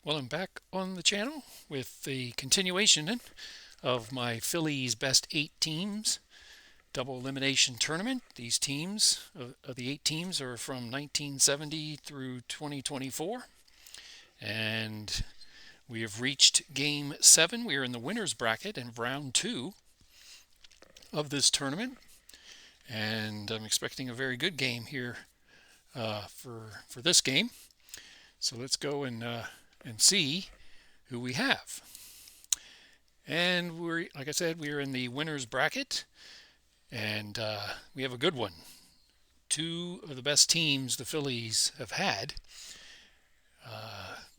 Well, I'm back on the channel with the continuation of my Phillies best 8 teams double elimination tournament. These teams, of the 8 teams, are from 1970 through 2024. And we have reached game 7. We are in the winner's bracket in round 2 of this tournament. And I'm expecting a very good game here for this game. So let's go and see who we have. And like I said, we're in the winner's bracket, and we have a good one. 2 of the best teams the Phillies have had,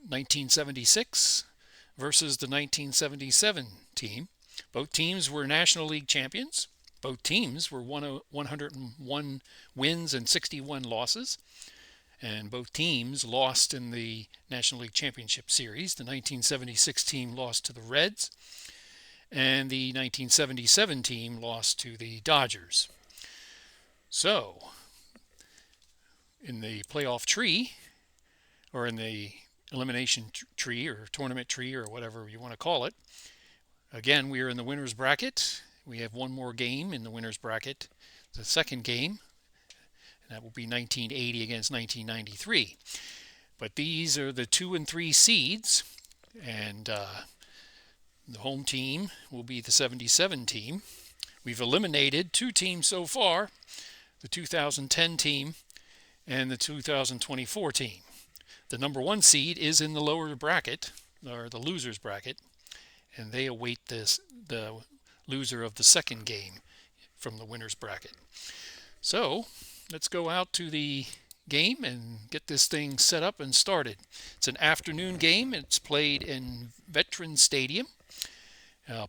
1976 versus the 1977 team. Both teams were National League champions. Both teams were 101 wins and 61 losses. And both teams lost in the National League Championship Series. The 1976 team lost to the Reds, and the 1977 team lost to the Dodgers. So, in the playoff tree, or in the elimination tree, or tournament tree, or whatever you want to call it, again, we are in the winner's bracket. We have one more game in the winner's bracket, the second game. And that will be 1980 against 1993. But these are the 2 and 3 seeds, and the home team will be the 77 team. We've eliminated 2 teams so far, the 2010 team and the 2024 team. The number 1 seed is in the lower bracket, or the loser's bracket, and they await the loser of the second game from the winner's bracket. So let's go out to the game and get this thing set up and started. It's an afternoon game. It's played in Veterans Stadium.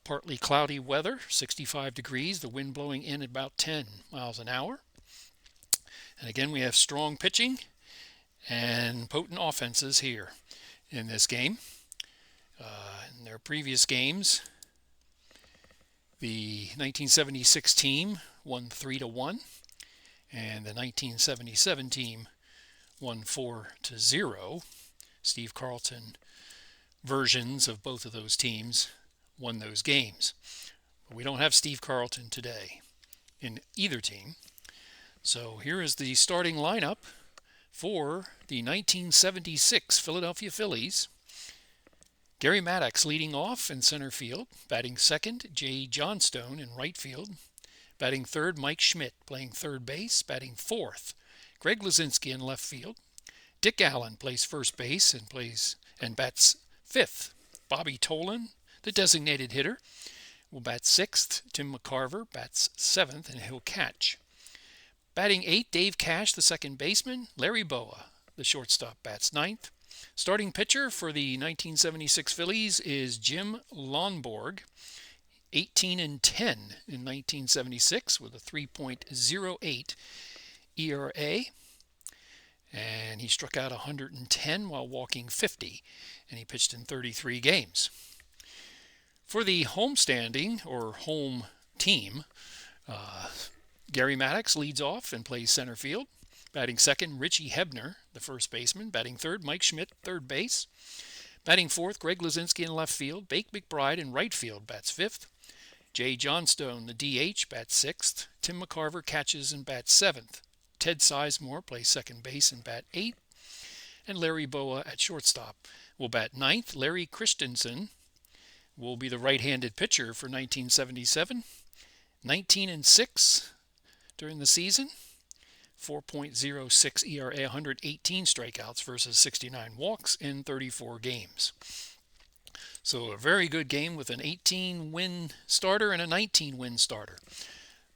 Partly cloudy weather, 65 degrees, the wind blowing in at about 10 miles an hour. And again, we have strong pitching and potent offenses here in this game. In their previous games, the 1976 team won 3-1. And the 1977 team won 4-0. Steve Carlton versions of both of those teams won those games. But we don't have Steve Carlton today in either team. So here is the starting lineup for the 1976 Philadelphia Phillies. Gary Maddox leading off in center field. Batting second, Jay Johnstone in right field. Batting third, Mike Schmidt, playing third base. Batting fourth, Greg Luzinski in left field. Dick Allen plays first base and bats fifth. Bobby Tolan, the designated hitter, will bat sixth. Tim McCarver bats seventh, and he'll catch. Batting eighth, Dave Cash, the second baseman. Larry Boa, the shortstop, bats ninth. Starting pitcher for the 1976 Phillies is Jim Lonborg. 18-10 in 1976 with a 3.08 ERA, and he struck out 110 while walking 50, and he pitched in 33 games. For the homestanding or home team, Gary Maddox leads off and plays center field. Batting second, Richie Hebner, the first baseman. Batting third, Mike Schmidt, third base. Batting fourth, Greg Luzinski in left field. Bake McBride in right field bats fifth. Jay Johnstone, the DH, bats sixth. Tim McCarver catches and bats seventh. Ted Sizemore plays second base and bat eighth. And Larry Boa at shortstop will bat ninth. Larry Christenson will be the right-handed pitcher for 1977. 19-6 during the season. 4.06 ERA, 118 strikeouts versus 69 walks in 34 games. So a very good game with an 18-win starter and a 19-win starter.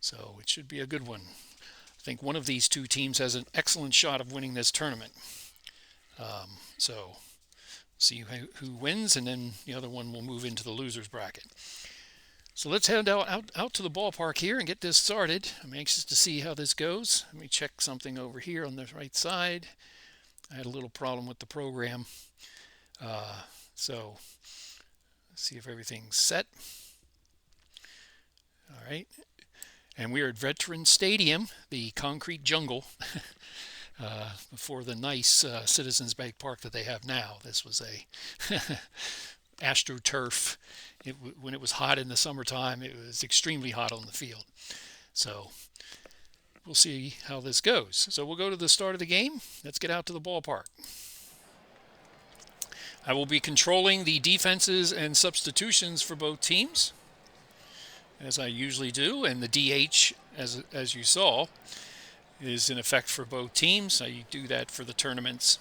So it should be a good one. I think one of these 2 teams has an excellent shot of winning this tournament. So see who wins, and then the other one will move into the loser's bracket. So let's head out to the ballpark here and get this started. I'm anxious to see how this goes. Let me check something over here on the right side. I had a little problem with the program. So let's see if everything's set. All right. And we are at Veterans Stadium, the concrete jungle. before the nice Citizens Bank Park that they have now. This was a AstroTurf. When it was hot in the summertime, it was extremely hot on the field. So we'll see how this goes. So we'll go to the start of the game. Let's get out to the ballpark. I will be controlling the defenses and substitutions for both teams, as I usually do, and the DH, as you saw, is in effect for both teams. I do that for the tournaments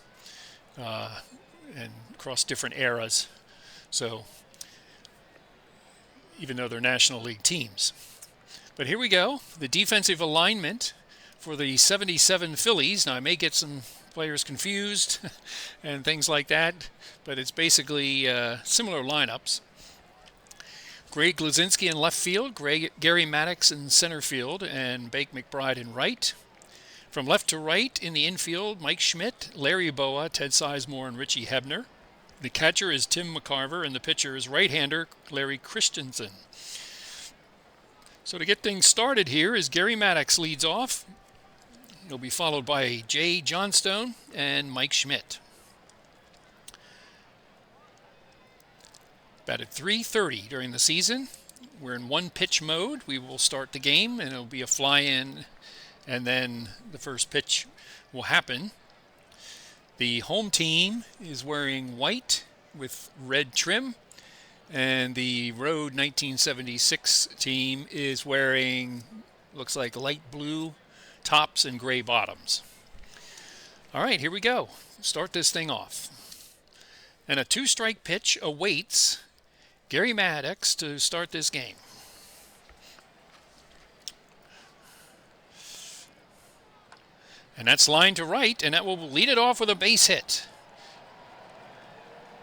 and across different eras. So even though they're National League teams. But here we go. The defensive alignment for the 77 Phillies. Now I may get some players confused and things like that, but it's basically similar lineups. Greg Glazinski in left field, Gary Maddox in center field, and Bake McBride in right. From left to right in the infield, Mike Schmidt, Larry Boa, Ted Sizemore, and Richie Hebner. The catcher is Tim McCarver, and the pitcher is right-hander Larry Christenson. So to get things started here is Gary Maddox leads off. He'll be followed by Jay Johnstone and Mike Schmidt. Batted .330 during the season. We're in one-pitch mode. We will start the game, and it'll be a fly-in, and then the first pitch will happen. The home team is wearing white with red trim, and the road 1976 team is wearing, looks like light blue tops and gray bottoms. All right, here we go. Start this thing off. And a two-strike pitch awaits Gary Maddox to start this game. And that's line to right, and that will lead it off with a base hit.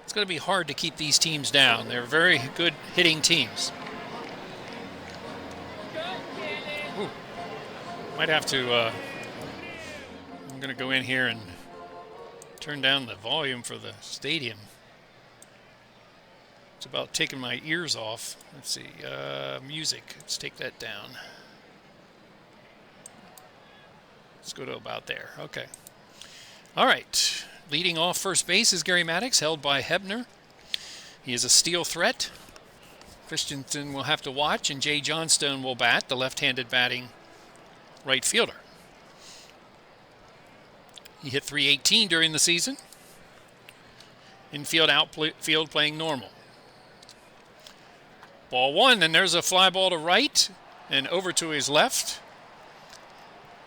It's going to be hard to keep these teams down. They're very good hitting teams. Ooh. Might have to, I'm going to go in here and turn down the volume for the stadium. It's about taking my ears off. Let's see, music, let's take that down. Let's go to about there. Okay. All right. Leading off first base is Gary Maddox, held by Hebner. He is a steal threat. Christensen will have to watch, and Jay Johnstone will bat, the left-handed batting right fielder. He hit .318 during the season. Infield, outfield playing normal. Ball one, and there's a fly ball to right, and over to his left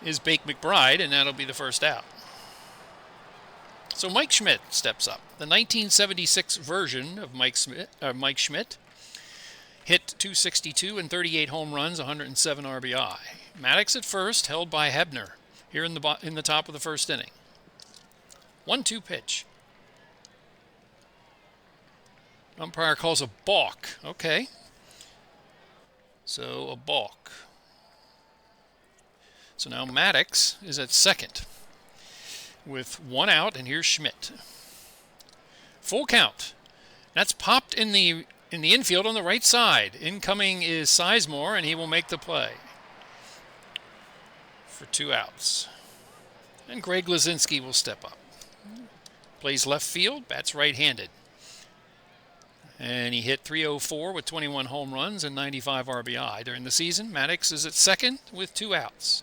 is Bake McBride, and that'll be the first out. So Mike Schmidt steps up. The 1976 version of Mike Schmidt hit .262 and 38 home runs, 107 RBI. Maddox at first, held by Hebner here in the top of the first inning. 1-2 pitch. Umpire calls a balk. Okay. So a balk. So now Maddox is at second with one out, and here's Schmidt. Full count. That's popped in the infield on the right side. Incoming is Sizemore, and he will make the play for 2 outs. And Greg Glazinski will step up. Plays left field, bats right-handed. And he hit .304 with 21 home runs and 95 RBI. During the season, Maddox is at second with 2 outs.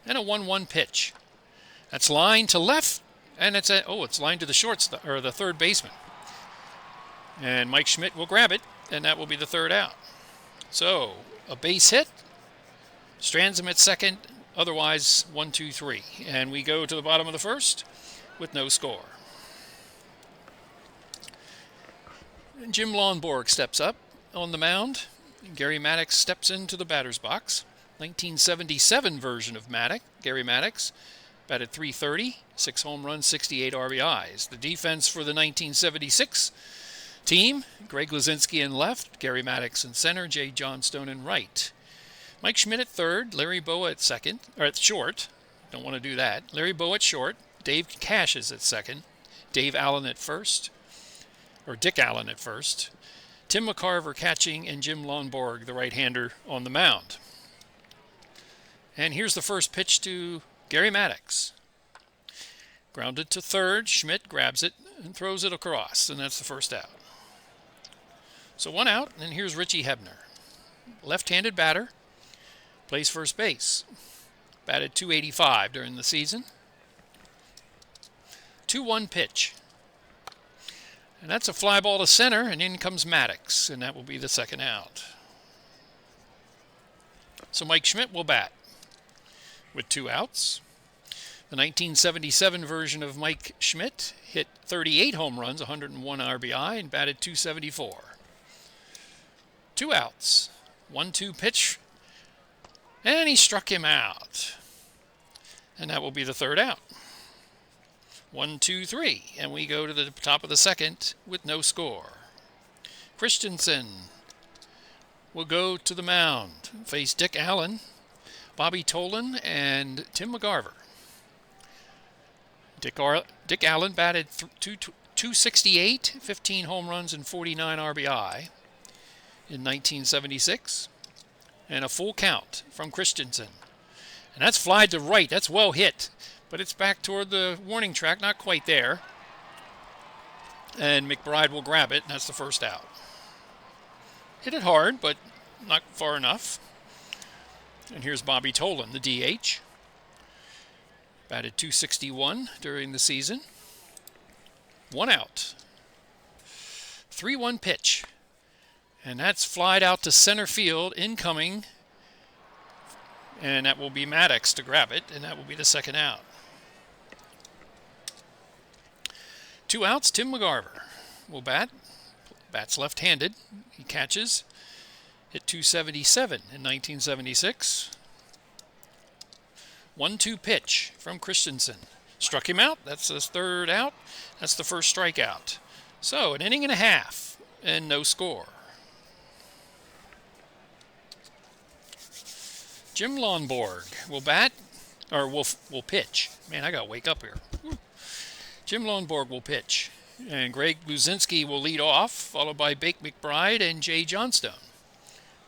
And a 1-1 pitch. That's line to left, and it's line to the shortstop, or the third baseman. And Mike Schmidt will grab it, and that will be the third out. So, a base hit, strands him at second, otherwise 1-2-3. And we go to the bottom of the first with no score. And Jim Lonborg steps up on the mound. Gary Maddox steps into the batter's box. 1977 version of Gary Maddox, batted .330, 6 home runs, 68 RBIs. The defense for the 1976 team, Greg Glazinski in left, Gary Maddox in center, Jay Johnstone in right. Mike Schmidt at third, Larry Boa at second, or at short. Don't want to do that. Larry Boa at short, Dave Cash is at second, Dave Allen at first, or Dick Allen at first, Tim McCarver catching, and Jim Lonborg, the right-hander, on the mound. And here's the first pitch to Gary Maddox. Grounded to third. Schmidt grabs it and throws it across, and that's the first out. So 1 out, and here's Richie Hebner. Left-handed batter. Plays first base. Batted .285 during the season. 2-1 pitch. And that's a fly ball to center, and in comes Maddox, and that will be the second out. So Mike Schmidt will bat with 2 outs. The 1977 version of Mike Schmidt hit 38 home runs, 101 RBI, and batted .274. 2 outs. 1-2 pitch, and he struck him out. And that will be the third out. 1, 2, 3, and we go to the top of the second with no score. Christenson will go to the mound, face Dick Allen, Bobby Tolan, and Tim McGarver. Dick Allen batted .268, 15 home runs and 49 RBI in 1976, and a full count from Christenson. And that's fly to right. That's well hit, but it's back toward the warning track, not quite there. And McBride will grab it, and that's the first out. Hit it hard, but not far enough. And here's Bobby Tolan, the DH. Batted .261 during the season. 1 out. 3-1 pitch. And that's flied out to center field, incoming. And that will be Maddox to grab it, and that will be the second out. 2 outs, Tim McGarver will bat. Bats left-handed. He catches. Hit .277 in 1976. 1-2 pitch from Christenson. Struck him out. That's his third out. That's the first strikeout. So an inning and a half and no score. Jim Lonborg will bat, or will pitch. Man, I got to wake up here. Jim Lonborg will pitch. And Greg Luzinski will lead off, followed by Bake McBride and Jay Johnstone.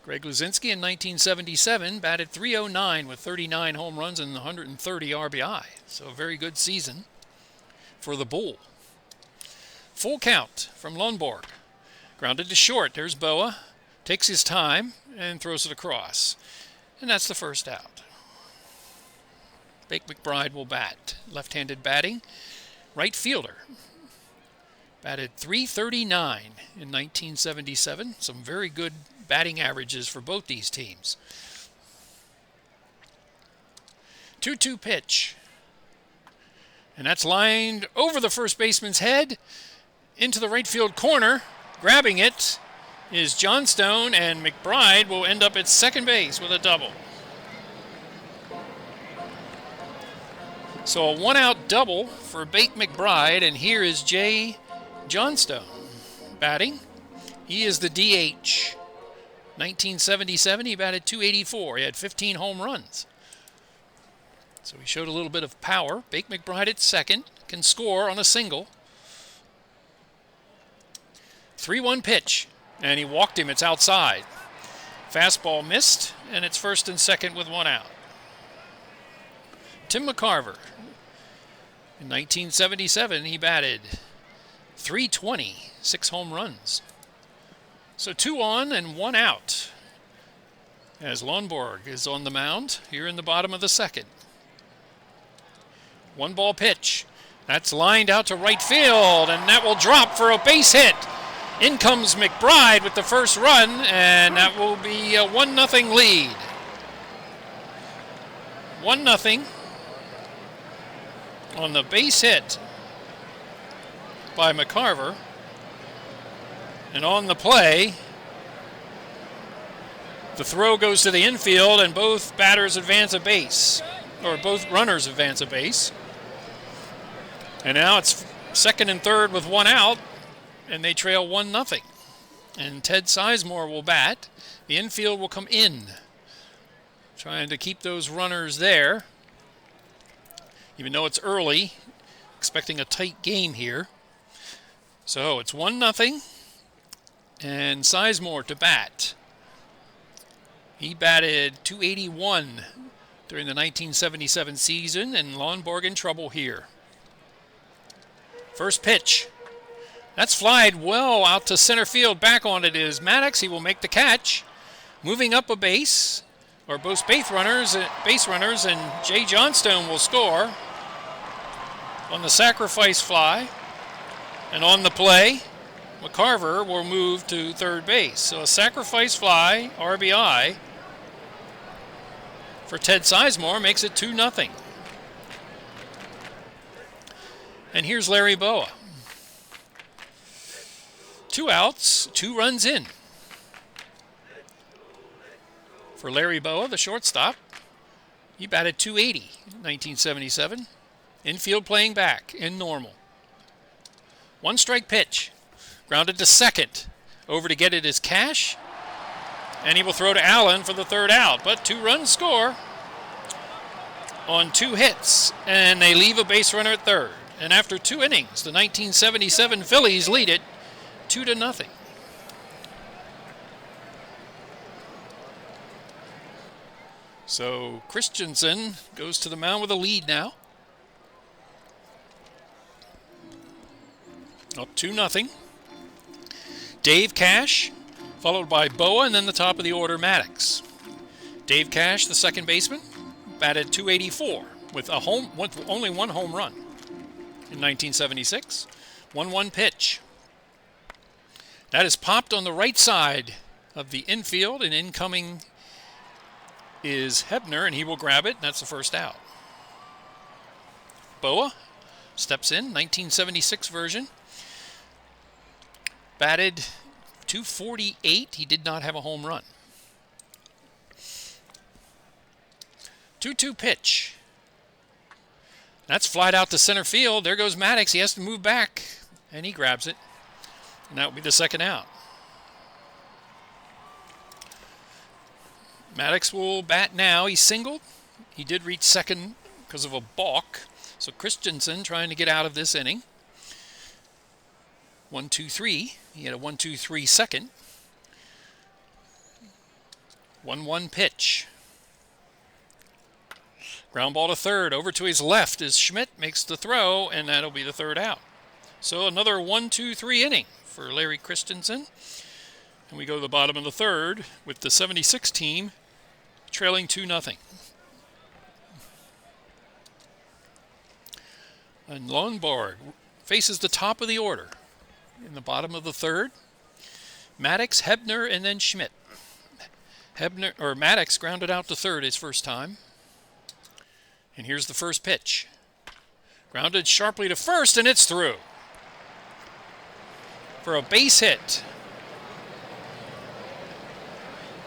Greg Luzinski in 1977 batted .309 with 39 home runs and 130 RBI. So a very good season for the Bull. Full count from Lonborg. Grounded to short. There's Boa. Takes his time and throws it across. And that's the first out. Bake McBride will bat. Left-handed batting. Right fielder. Batted .339 in 1977. Some very good batting averages for both these teams. 2-2 pitch. And that's lined over the first baseman's head into the right field corner. Grabbing it is Johnstone, and McBride will end up at second base with a double. So a 1-out double for Bake McBride, and here is Jay Johnstone batting. He is the DH. 1977, he batted .284. He had 15 home runs. So he showed a little bit of power. Bake McBride at second, can score on a single. 3-1 pitch, and he walked him. It's outside. Fastball missed, and it's first and second with 1 out. Tim McCarver. In 1977, he batted .320, 6 home runs. So 2 on and 1 out as Lonborg is on the mound here in the bottom of the second. 1-ball pitch. That's lined out to right field, and that will drop for a base hit. In comes McBride with the first run, and that will be a 1-0 lead. 1-0 on the base hit by McCarver. And on the play, the throw goes to the infield, and both batters advance a base, or both runners advance a base. And now it's second and third with 1 out, and they trail 1-0. And Ted Sizemore will bat. The infield will come in, trying to keep those runners there. Even though it's early, expecting a tight game here. So it's 1-0. And Sizemore to bat. He batted .281 during the 1977 season, and Lonborg in trouble here. First pitch. That's flied well out to center field. Back on it is Maddox. He will make the catch. Moving up a base, or both base runners, and Jay Johnstone will score on the sacrifice fly. And on the play, McCarver will move to third base. So a sacrifice fly, RBI, for Ted Sizemore makes it 2-0. And here's Larry Boa. 2 outs, 2 runs in. For Larry Boa, the shortstop, he batted .280 in 1977. Infield playing back in normal. 1 strike pitch. Grounded to second. Over to get it is Cash. And he will throw to Allen for the third out. But 2 runs score on 2 hits. And they leave a base runner at third. And after 2 innings, the 1977 Phillies lead it 2-0. So Christenson goes to the mound with a lead now. Up 2-0. Dave Cash, followed by Boa, and then the top of the order, Maddox. Dave Cash, the second baseman, batted .284 with only 1 home run in 1976. 1-1 pitch. That is popped on the right side of the infield, and incoming is Hebner, and he will grab it, and that's the first out. Boa steps in, 1976 version. Batted .248. He did not have a home run. 2-2 pitch. That's flied out to center field. There goes Maddox. He has to move back, and he grabs it. And that will be the second out. Maddox will bat now. He's singled. He did reach second because of a balk. So Christenson trying to get out of this inning. 1-2-3. He had a 1-2-3 second. 1-1 pitch. Ground ball to third. Over to his left is Schmidt. Makes the throw, and that'll be the third out. So another 1-2-3 inning for Larry Christenson. And we go to the bottom of the third with the 76 team trailing 2-0. And Lonborg faces the top of the order in the bottom of the third. Maddox, Hebner, and then Schmidt. Maddox grounded out to third his first time. And here's the first pitch. Grounded sharply to first, and it's through for a base hit.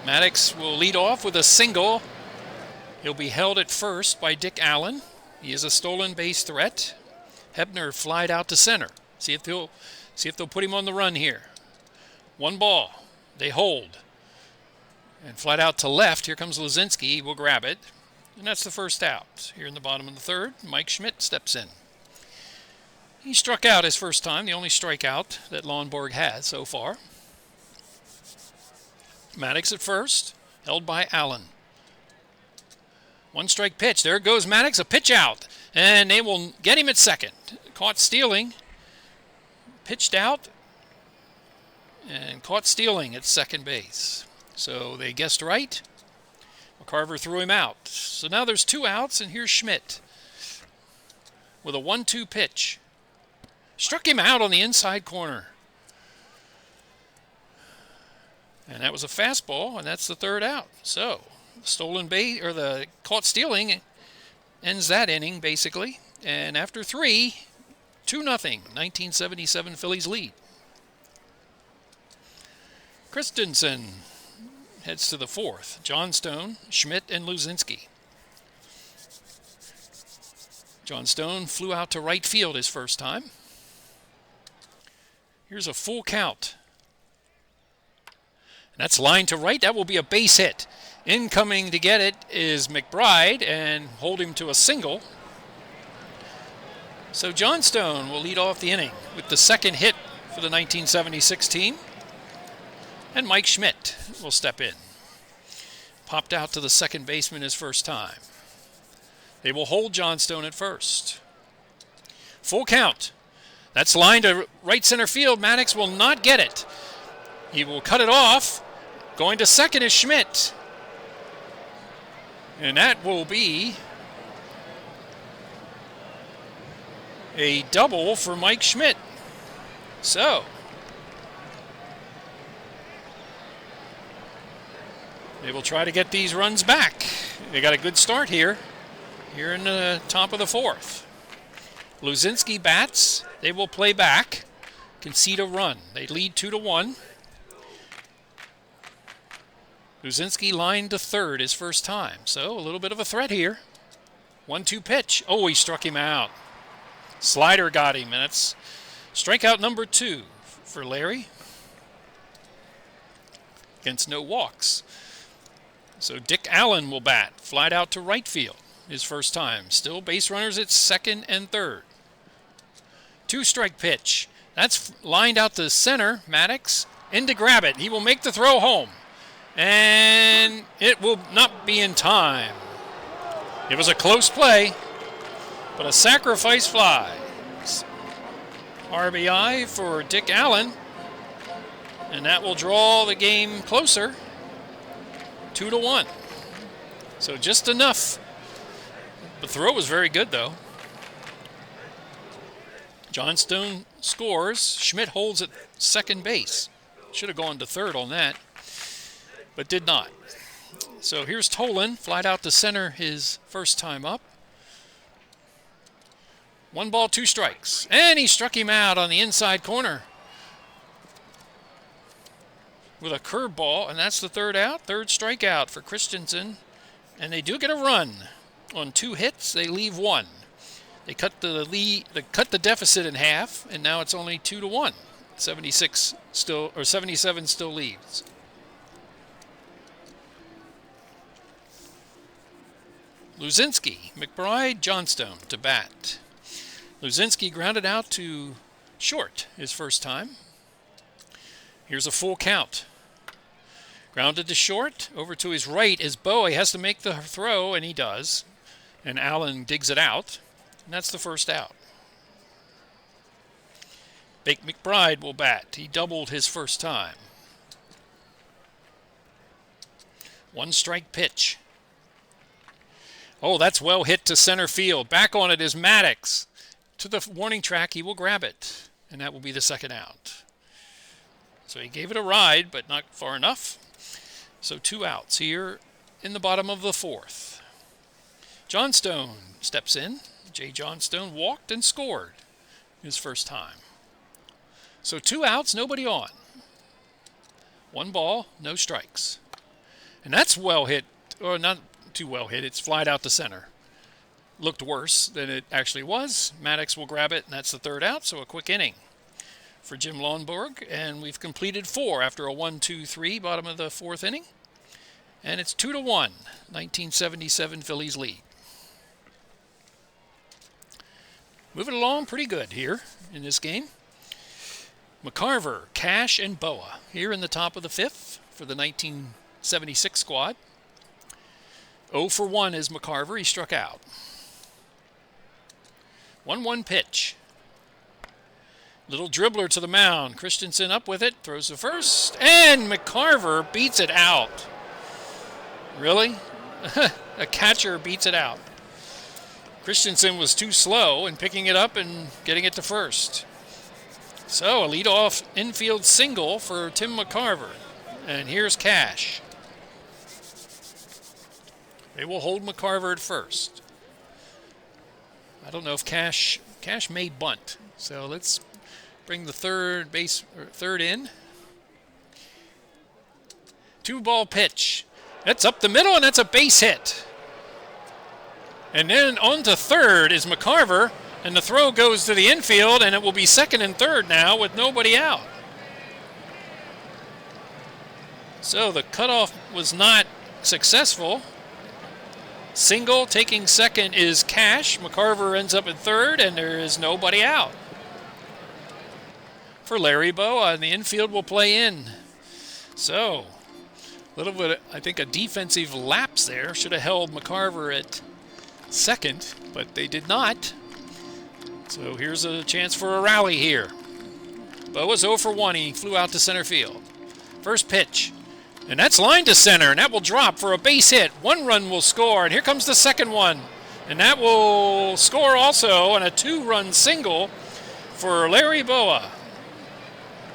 Maddox will lead off with a single. He'll be held at first by Dick Allen. He is a stolen base threat. Hebner flied out to center. See if they'll put him on the run here. 1 ball. They hold. And flied out to left. Here comes Luzinski. He will grab it. And that's the first out. Here in the bottom of the third, Mike Schmidt steps in. He struck out his first time, the only strikeout that Lonborg has so far. Maddox at first, held by Allen. 1 strike pitch. There goes Maddox, a pitch out. And they will get him at second. Caught stealing. Pitched out. And caught stealing at second base. So they guessed right. McCarver threw him out. So now there's 2 outs, and here's Schmidt with a 1-2 pitch. Struck him out on the inside corner. And that was a fastball, and that's the third out. So stolen base, or the caught stealing, ends that inning basically. And after 3, 2-0, 1977 Phillies lead. Christenson heads to the fourth. Johnstone, Schmidt, and Luzinski. Johnstone flew out to right field his first time. Here's a full count. And that's line to right. That will be a base hit. Incoming to get it is McBride and hold him to a single. So Johnstone will lead off the inning with the second hit for the 1976 team. And Mike Schmidt will step in. Popped out to the second baseman his first time. They will hold Johnstone at first. Full count. That's lined to right center field. Maddox will not get it. He will cut it off. Going to second is Schmidt. And that will be a double for Mike Schmidt. So, they will try to get these runs back. They got a good start here in the top of the fourth. Luzinski bats. They will play back, concede a run. They lead 2-1. Luzinski lined to third his first time, so a little bit of a threat here. 1-2 pitch. Oh, he struck him out. Slider got him, and it's strikeout number 2 for Larry against no walks. So Dick Allen will bat, flied out to right field his first time. Still base runners at second and third. 2-strike pitch. That's lined out to center. Maddox in to grab it. He will make the throw home. And it will not be in time. It was a close play, but a sacrifice fly. RBI for Dick Allen. And that will draw the game closer. 2-1. So just enough. The throw was very good, though. Johnstone scores. Schmidt holds at second base. Should have gone to third on that, but did not. So here's Tolan, flied out to center his first time up. 1 ball, 2 strikes. And he struck him out on the inside corner with a curveball, and that's the third out. Third strikeout for Christenson. And they do get a run. On 2 hits, they leave 1. They cut the lead, they cut the deficit in half, and now it's only 2-1. 77 still leads. Luzinski, McBride, Johnstone to bat. Luzinski grounded out to short his first time. Here's a full count. Grounded to short. Over to his right is Bowie. He has to make the throw, and he does. And Allen digs it out. And that's the first out. Bake McBride will bat. He doubled his first time. 1-strike pitch. Oh, that's well hit to center field. Back on it is Maddox. To the warning track, he will grab it. And that will be the second out. So he gave it a ride, but not far enough. So 2 outs here in the bottom of the fourth. Johnstone steps in. Jay Johnstone walked and scored his first time. So 2 outs, nobody on. 1 ball, no strikes. And that's well hit, or not too well hit. It's flied out to center. Looked worse than it actually was. Maddox will grab it, and that's the third out, so a quick inning for Jim Lonborg. And we've completed 4 after a 1-2-3, bottom of the fourth inning. And it's 2-1, 1977 Phillies lead. Moving along pretty good here in this game. McCarver, Cash, and Boa here in the top of the fifth for the 1976 squad. 0 for 1 is McCarver. He struck out. 1-1 pitch. Little dribbler to the mound. Christenson up with it. Throws to first. And McCarver beats it out. Really? A catcher beats it out. Christenson was too slow in picking it up and getting it to first. So a leadoff infield single for Tim McCarver. And here's Cash. They will hold McCarver at first. I don't know if Cash may bunt. So let's bring the third in. 2-ball pitch. That's up the middle, and that's a base hit. And then on to third is McCarver, and the throw goes to the infield, and it will be second and third now with nobody out. So the cutoff was not successful. Single taking second is Cash. McCarver ends up at third, and there is nobody out. For Larry Boa, and the infield will play in. So, a little bit, I think, a defensive lapse there. Should have held McCarver at second, but they did not. So here's a chance for a rally here. Boa's 0 for 1. He flew out to center field. First pitch. And that's lined to center, and that will drop for a base hit. 1 run will score, and here comes the second one. And that will score also, and a 2-run single for Larry Boa.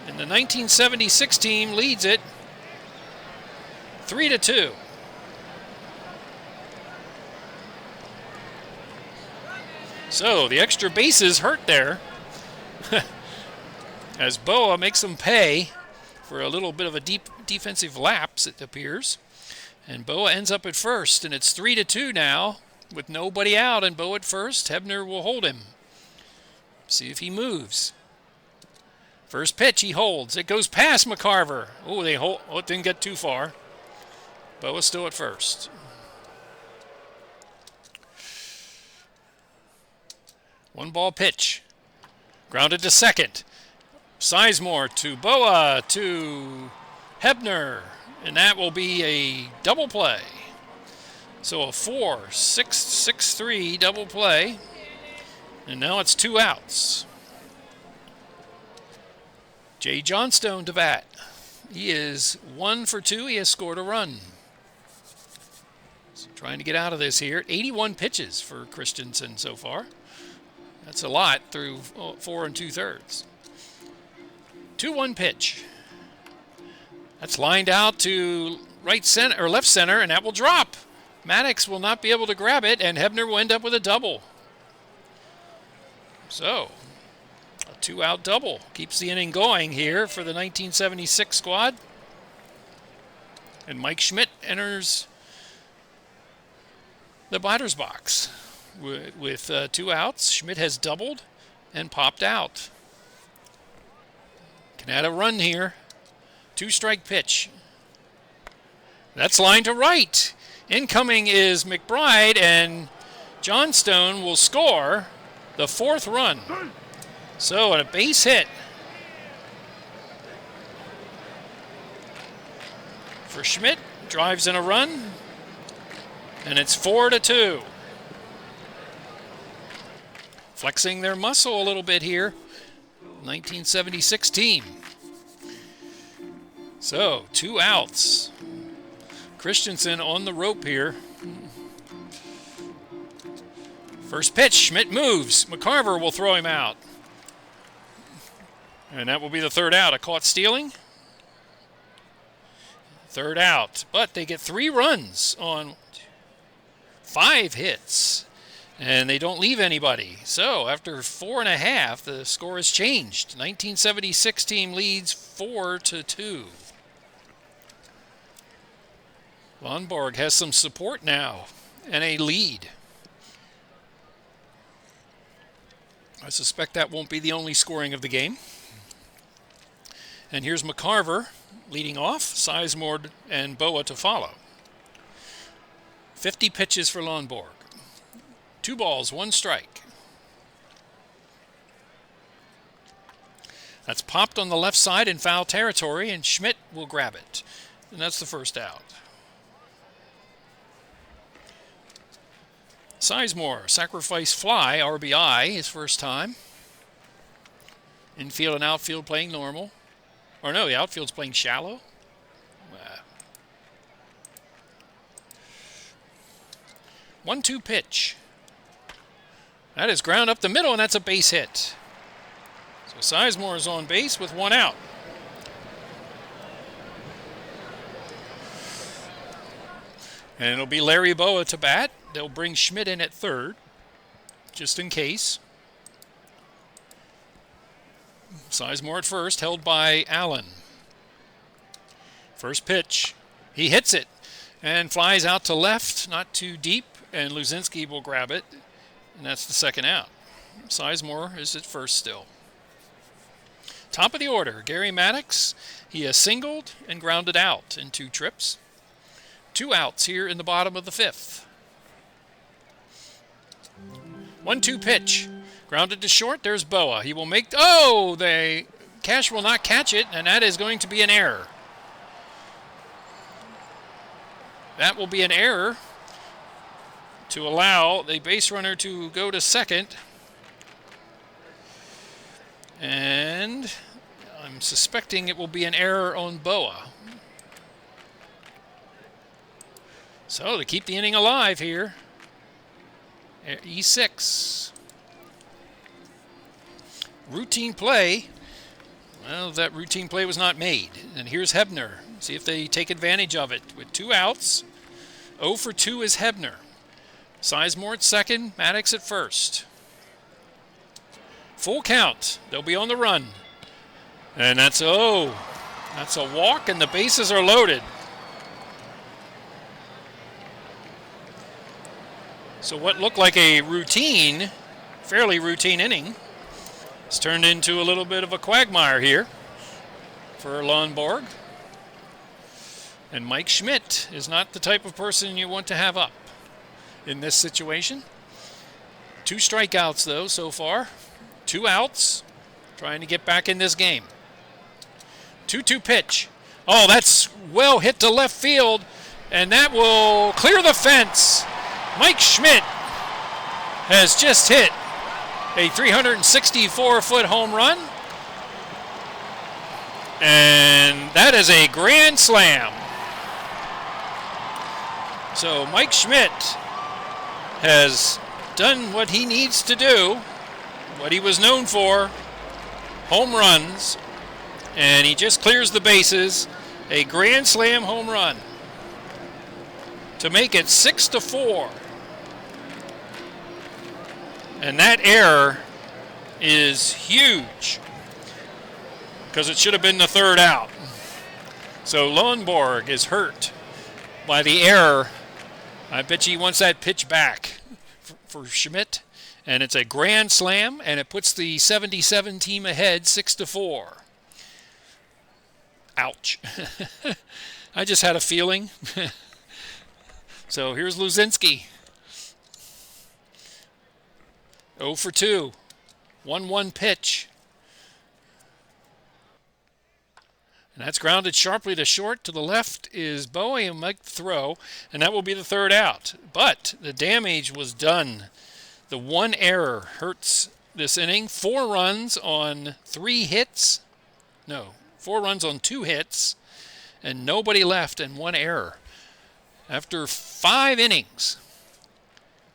And the 1976 team leads it 3-2. So the extra bases hurt there as Boa makes them pay for a little bit of a deep defensive lapse, it appears. And Boa ends up at first, and it's 3-2 now with nobody out, and Boa at first. Hebner will hold him. See if he moves. First pitch, he holds. It goes past McCarver. Oh, it didn't get too far. Boa's still at first. One ball pitch. Grounded to second. Sizemore to Boa to Hebner. And that will be a double play. So a 4-6-6-3 double play. And now it's 2 outs. Jay Johnstone to bat. He is 1 for 2. He has scored a run. So trying to get out of this here. 81 pitches for Christenson so far. That's a lot through 4 2/3. 2-1 pitch. That's lined out to right center or left center, and that will drop. Maddox will not be able to grab it, and Hebner will end up with a double. So, a 2-out double keeps the inning going here for the 1976 squad. And Mike Schmidt enters the batter's box. With 2 outs, Schmidt has doubled and popped out. Can add a run here. 2-strike pitch. That's line to right. Incoming is McBride, and Johnstone will score the 4th run. So a base hit for Schmidt. Drives in a run, and it's 4-2. Flexing their muscle a little bit here. 1976 team. So, 2 outs. Christenson on the rope here. First pitch, Schmidt moves. McCarver will throw him out. And that will be the 3rd out. A caught stealing. 3rd out. But they get 3 runs on 5 hits. And they don't leave anybody. So after 4.5, the score has changed. 1976 team leads 4-2. Lonborg has some support now and a lead. I suspect that won't be the only scoring of the game. And here's McCarver leading off, Sizemore and Boa to follow. 50 pitches for Lonborg. 2 balls, 1 strike. That's popped on the left side in foul territory, and Schmidt will grab it. And that's the 1st out. Sizemore, sacrifice fly, RBI, his first time. Infield and outfield playing normal. Or no, the outfield's playing shallow. 1-2 pitch. That is ground up the middle, and that's a base hit. So Sizemore is on base with 1 out. And it'll be Larry Boa to bat. They'll bring Schmidt in at 3rd, just in case. Sizemore at first, held by Allen. First pitch. He hits it and flies out to left, not too deep, and Luzinski will grab it. And that's the 2nd out. Sizemore is at first still. Top of the order, Gary Maddox. He has singled and grounded out in 2 trips. 2 outs here in the bottom of the 5th. 1-2 pitch. Grounded to short. There's Boa. He will make... Oh! Cash will not catch it, and that is going to be an error. That will be an error to allow the base runner to go to second. And I'm suspecting it will be an error on Boa. So to keep the inning alive here, E6. Routine play. Well, that routine play was not made. And here's Hebner. See if they take advantage of it. With 2 outs, 0 for 2 is Hebner. Sizemore at second, Maddox at first. Full count. They'll be on the run. And that's a walk, and the bases are loaded. So what looked like a fairly routine inning, it's turned into a little bit of a quagmire here for Lonborg. And Mike Schmidt is not the type of person you want to have up in this situation. 2 strikeouts, though, so far. 2 outs, trying to get back in this game. 2-2 pitch. Oh, that's well hit to left field, and that will clear the fence. Mike Schmidt has just hit a 364-foot home run, and that is a grand slam. So Mike Schmidt has done what he needs to do, what he was known for, home runs, and he just clears the bases. A grand slam home run to make it 6-4. And that error is huge because it should have been the 3rd out. So Lonborg is hurt by the error. I bet you he wants that pitch back for Schmidt. And it's a grand slam, and it puts the 77 team ahead 6-4. Ouch. I just had a feeling. So here's Luzinski. 0 for 2. 1-1 pitch. And that's grounded sharply to short. To the left is Bowie, and Mike throw, and that will be the 3rd out. But the damage was done. The one error hurts this inning. 4 runs on 3 hits. No, 4 runs on 2 hits, and nobody left, and 1 error. After 5 innings,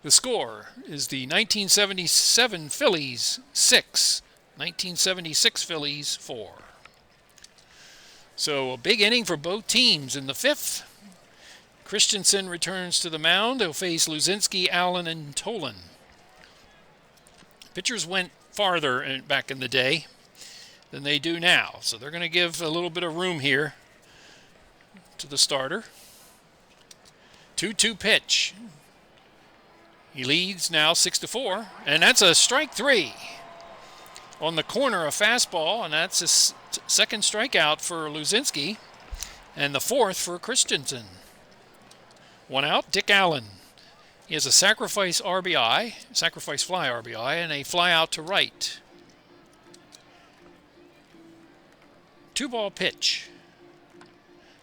the score is the 1977 Phillies 6, 1976 Phillies 4. So a big inning for both teams in the 5th. Christenson returns to the mound. He'll face Luzinski, Allen, and Tolan. Pitchers went farther back in the day than they do now, so they're going to give a little bit of room here to the starter. 2-2 pitch. He leads now 6-4, and that's a strike 3. On the corner, a fastball, and that's his 2nd strikeout for Luzinski, and the 4th for Christenson. 1 out, Dick Allen. He has a sacrifice fly RBI, and a fly out to right. 2-ball pitch.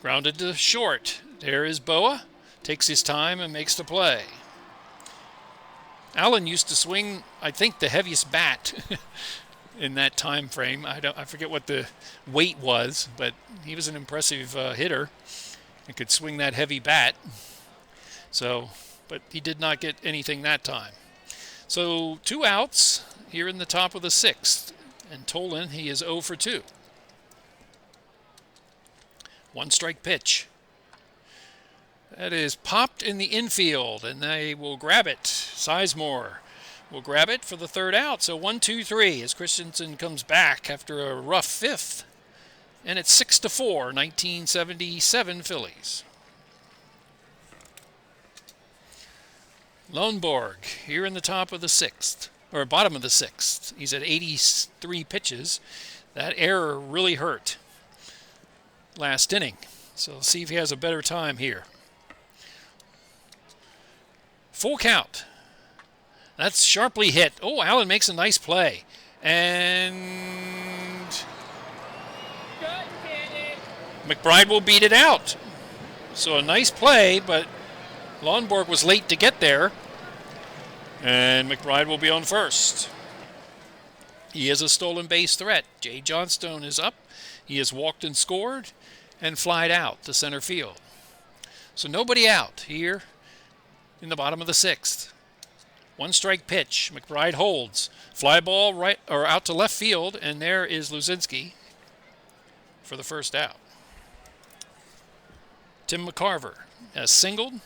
Grounded to short. There is Boa. Takes his time and makes the play. Allen used to swing, I think, the heaviest bat in that time frame. I forget what the weight was, but he was an impressive hitter and could swing that heavy bat. So, but he did not get anything that time. So 2 outs here in the top of the 6th. And Tolan, he is 0 for 2. 1 strike pitch. That is popped in the infield, and they will grab it. Sizemore will grab it for the 3rd out. So 1-2-3 as Christensen comes back after a rough 5th. And it's 6-4, 1977 Phillies. Lonborg here in the top of the 6th, or bottom of the 6th. He's at 83 pitches. That error really hurt last inning. So let's see if he has a better time here. Full count. That's sharply hit. Oh, Allen makes a nice play. And McBride will beat it out. So a nice play, but Lonborg was late to get there. And McBride will be on first. He is a stolen base threat. Jay Johnstone is up. He has walked and scored and flied out to center field. So nobody out here in the bottom of the 6th. 1-strike pitch. McBride holds. Fly ball right or out to left field, and there is Luzinski for the first out. Tim McCarver has singled,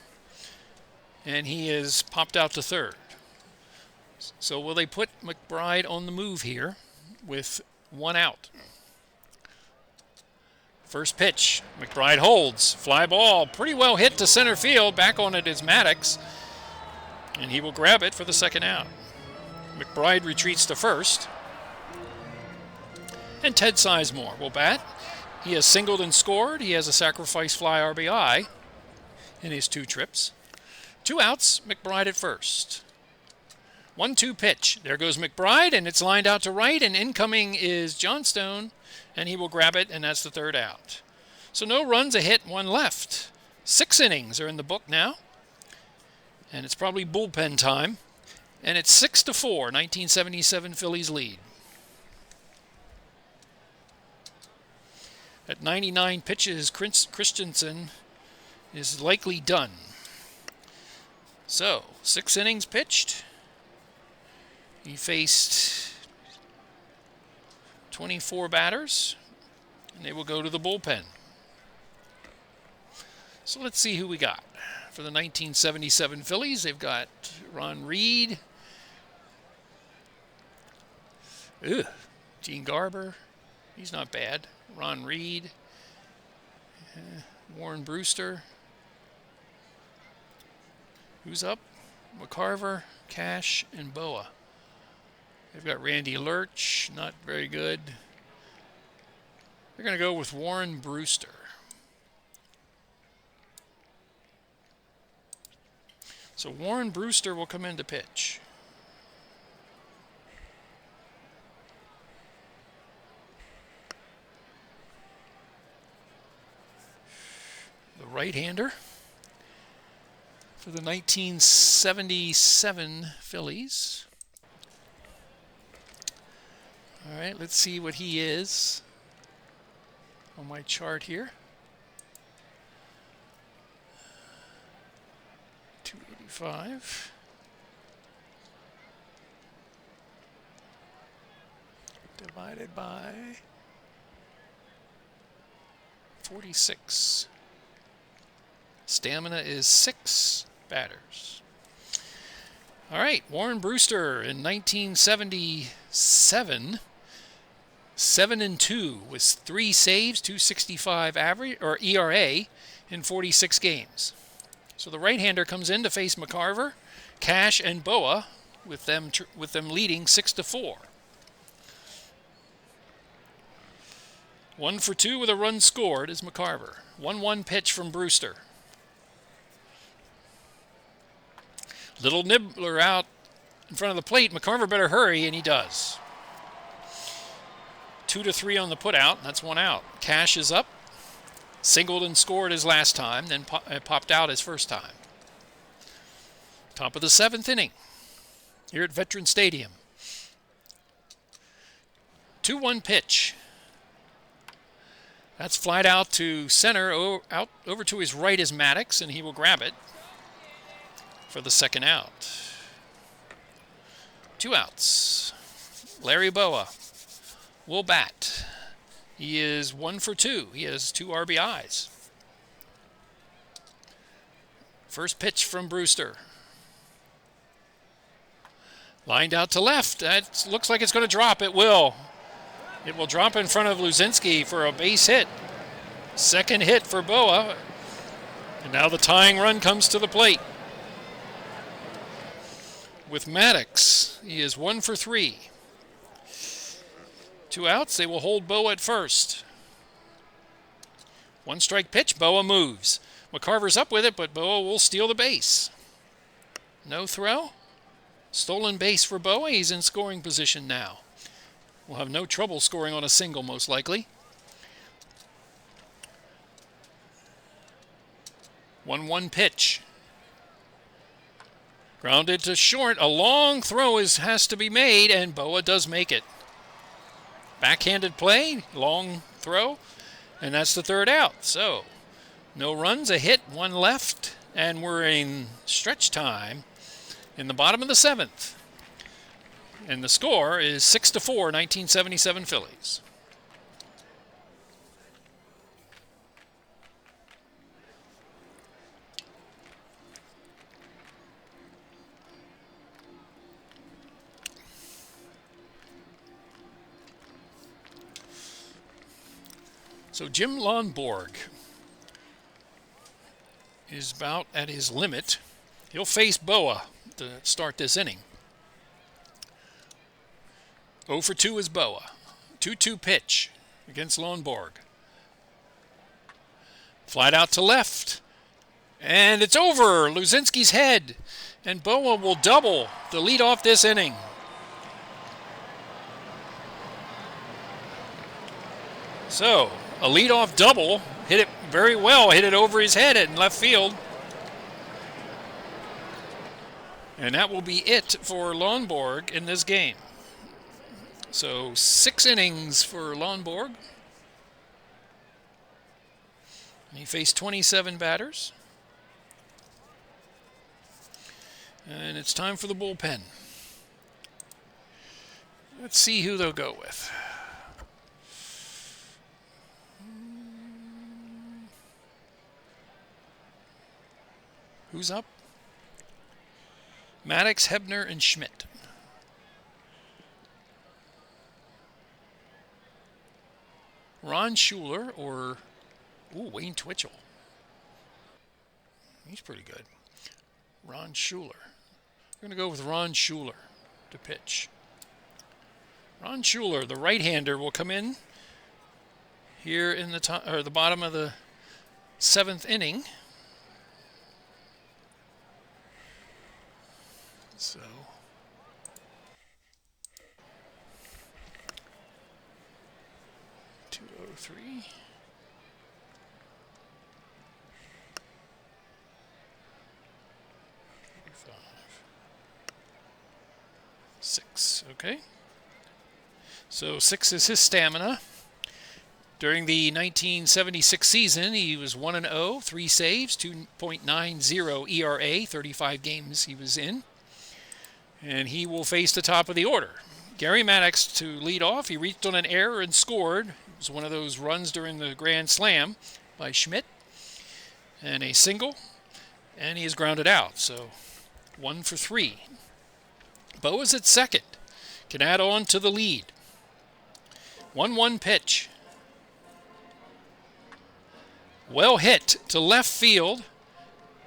and he is popped out to third. So will they put McBride on the move here with 1 out? First pitch, McBride holds. Fly ball, pretty well hit to center field. Back on it is Maddox, and he will grab it for the 2nd out. McBride retreats to first, and Ted Sizemore will bat. He has singled and scored. He has a sacrifice fly RBI in his 2 trips. 2 outs, McBride at first. 1-2 pitch. There goes McBride, and it's lined out to right, and incoming is Johnstone, and he will grab it, and that's the 3rd out. So no runs, a hit, 1 left. 6 innings are in the book now, and it's probably bullpen time, and it's 6-4, 1977 Phillies lead. At 99 pitches, Christenson is likely done. So, 6 innings pitched. He faced 24 batters, and they will go to the bullpen. So let's see who we got. For the 1977 Phillies, they've got Ron Reed, Gene Garber, he's not bad. Ron Reed, Warren Brewster. Who's up? McCarver, Cash, and Boa. They've got Randy Lurch, not very good. They're going to go with Warren Brewster. So Warren Brewster will come in to pitch. The right-hander for the 1977 Phillies. All right, let's see what he is on my chart here. 285. Divided by 46. Stamina is 6 batters. All right, Warren Brewster in 1977, 7-2 with 3 saves, 2.65 average or ERA in 46 games. So the right-hander comes in to face McCarver, Cash, and Boa, with them leading 6-4. 1 for 2 with a run scored is McCarver. 1-1 pitch from Brewster. Little nibbler out in front of the plate. McCarver better hurry, and he does. 2-3 on the putout, and that's 1 out. Cash is up. Singled and scored his last time, then popped out his first time. Top of the 7th inning here at Veteran Stadium. 2-1 pitch. That's flied out to center. Out over to his right is Maddox, and he will grab it for the 2nd out. 2 outs. Larry Boa will bat. He is 1 for 2. He has 2 RBIs. First pitch from Brewster. Lined out to left. That looks like it's going to drop. It will. It will drop in front of Luzinski for a base hit. 2nd hit for Boa. And now the tying run comes to the plate. With Maddox, he is 1 for 3. 2 outs, they will hold Boa at first. 1-strike pitch, Boa moves. McCarver's up with it, but Boa will steal the base. No throw. Stolen base for Boa. He's in scoring position now. Will have no trouble scoring on a single, most likely. 1-1 pitch. Grounded to short. A long throw has to be made, and Boa does make it. backhanded play, long throw, and that's the third out. So no runs, a hit, one left, and we're in stretch time in the bottom of the seventh. And the score is 6-4, 1977 Phillies. So Jim Lonborg is about at his limit. He'll face Boa to start this inning. 0 for 2 is Boa. 2-2 pitch against Lonborg. Flight out to left. And it's over. Luzinski's head. And Boa will double to lead off this inning. So, a leadoff double. Hit it very well. Hit it over his head in left field. And that will be it for Lonborg in this game. So 6 innings for Lonborg. He faced 27 batters. And it's time for the bullpen. Let's see who they'll go with. Who's up? Maddox, Hebner, and Schmidt. Ron Schuler or Wayne Twitchell. He's pretty good. Ron Schuler. We're going to go with Ron Schuler to pitch. Ron Schuler, the right-hander, will come in here in the bottom of the 7th inning. So 203. 45. 6. Okay. So 6 is his stamina. During the 1976 season, he was 1-0, 3 saves, 2.90 ERA, 35 games he was in. And he will face the top of the order. Gary Maddox to lead off. He reached on an error and scored. It was one of those runs during the Grand Slam by Schmidt. And a single. And he is grounded out. So 1 for 3. Bo is at second. Can add on to the lead. 1-1 pitch. Well hit to left field.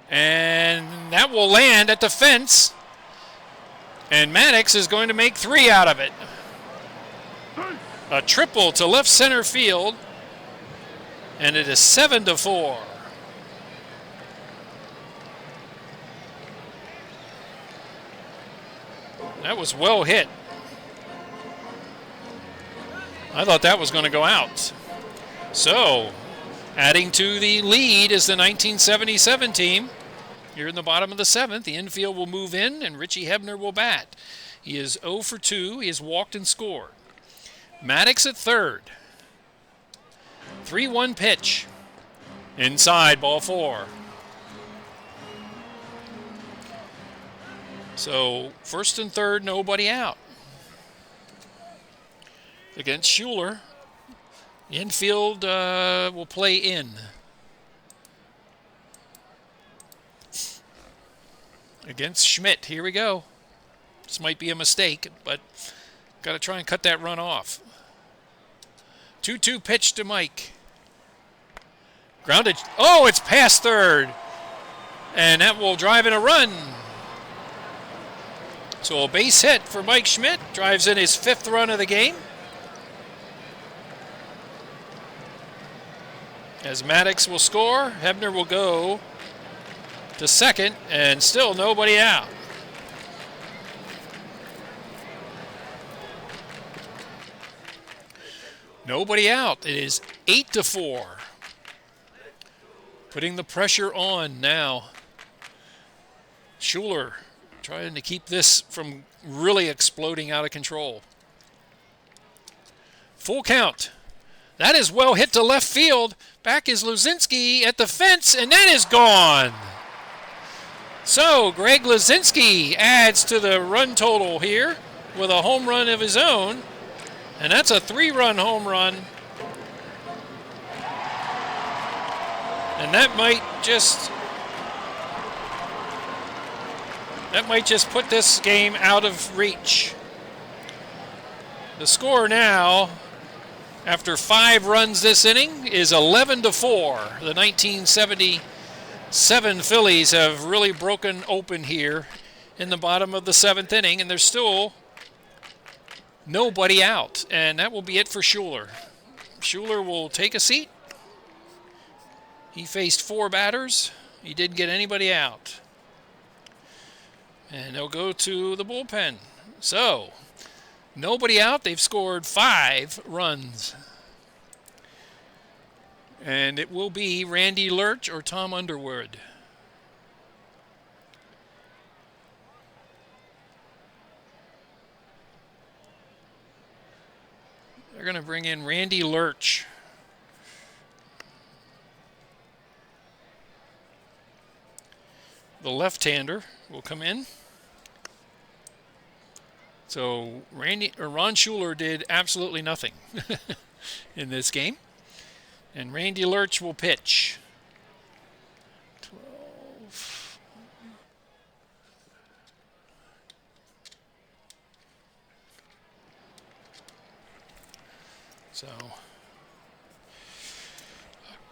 And that will land at the fence. And Maddox is going to make 3 out of it. A triple to left center field. And it is 7-4. That was well hit. I thought that was going to go out. So, adding to the lead is the 1977 team. Here in the bottom of the 7th, the infield will move in, and Richie Hebner will bat. He is 0 for 2. He has walked and scored. Maddox at third. 3-1 pitch. Inside, ball 4. So, first and third, nobody out. Against Schuler, the infield will play in. Against Schmidt, here we go. This might be a mistake, but got to try and cut that run off. 2-2 pitch to Mike. Grounded. Oh, it's past third. And that will drive in a run. So a base hit for Mike Schmidt. Drives in his 5th run of the game. As Maddox will score, Hebner will go to second, and still nobody out. Nobody out. It is 8-4. Putting the pressure on now. Schuler trying to keep this from really exploding out of control. Full count. That is well hit to left field. Back is Luzinski at the fence, and that is gone. So Greg Luzinski adds to the run total here with a home run of his own, and that's a 3-run home run. And that might just put this game out of reach. The score now, after 5 runs this inning, is 11-4. The 1977 Phillies have really broken open here in the bottom of the 7th inning, and there's still nobody out. And that will be it for Schuler. Schuler will take a seat. He faced 4 batters. He didn't get anybody out. And they'll go to the bullpen. So, nobody out. They've scored 5 runs. And it will be Randy Lurch or Tom Underwood. They're going to bring in Randy Lurch. The left-hander will come in. So Ron Schuler did absolutely nothing in this game. And Randy Lurch will pitch. 12. So,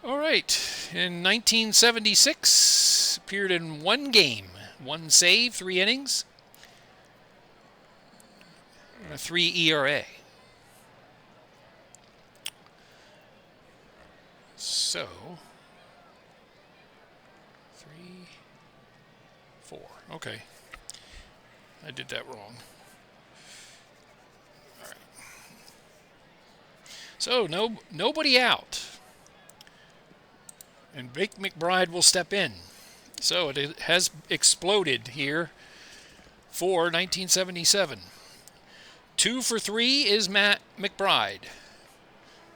all right. In 1976, appeared in 1 game, 1 save, 3 innings, and a 3 ERA. So, 3, 4. Okay. I did that wrong. All right. So, nobody out. And Bake McBride will step in. So it has exploded here for 1977. 2 for 3 is Matt McBride.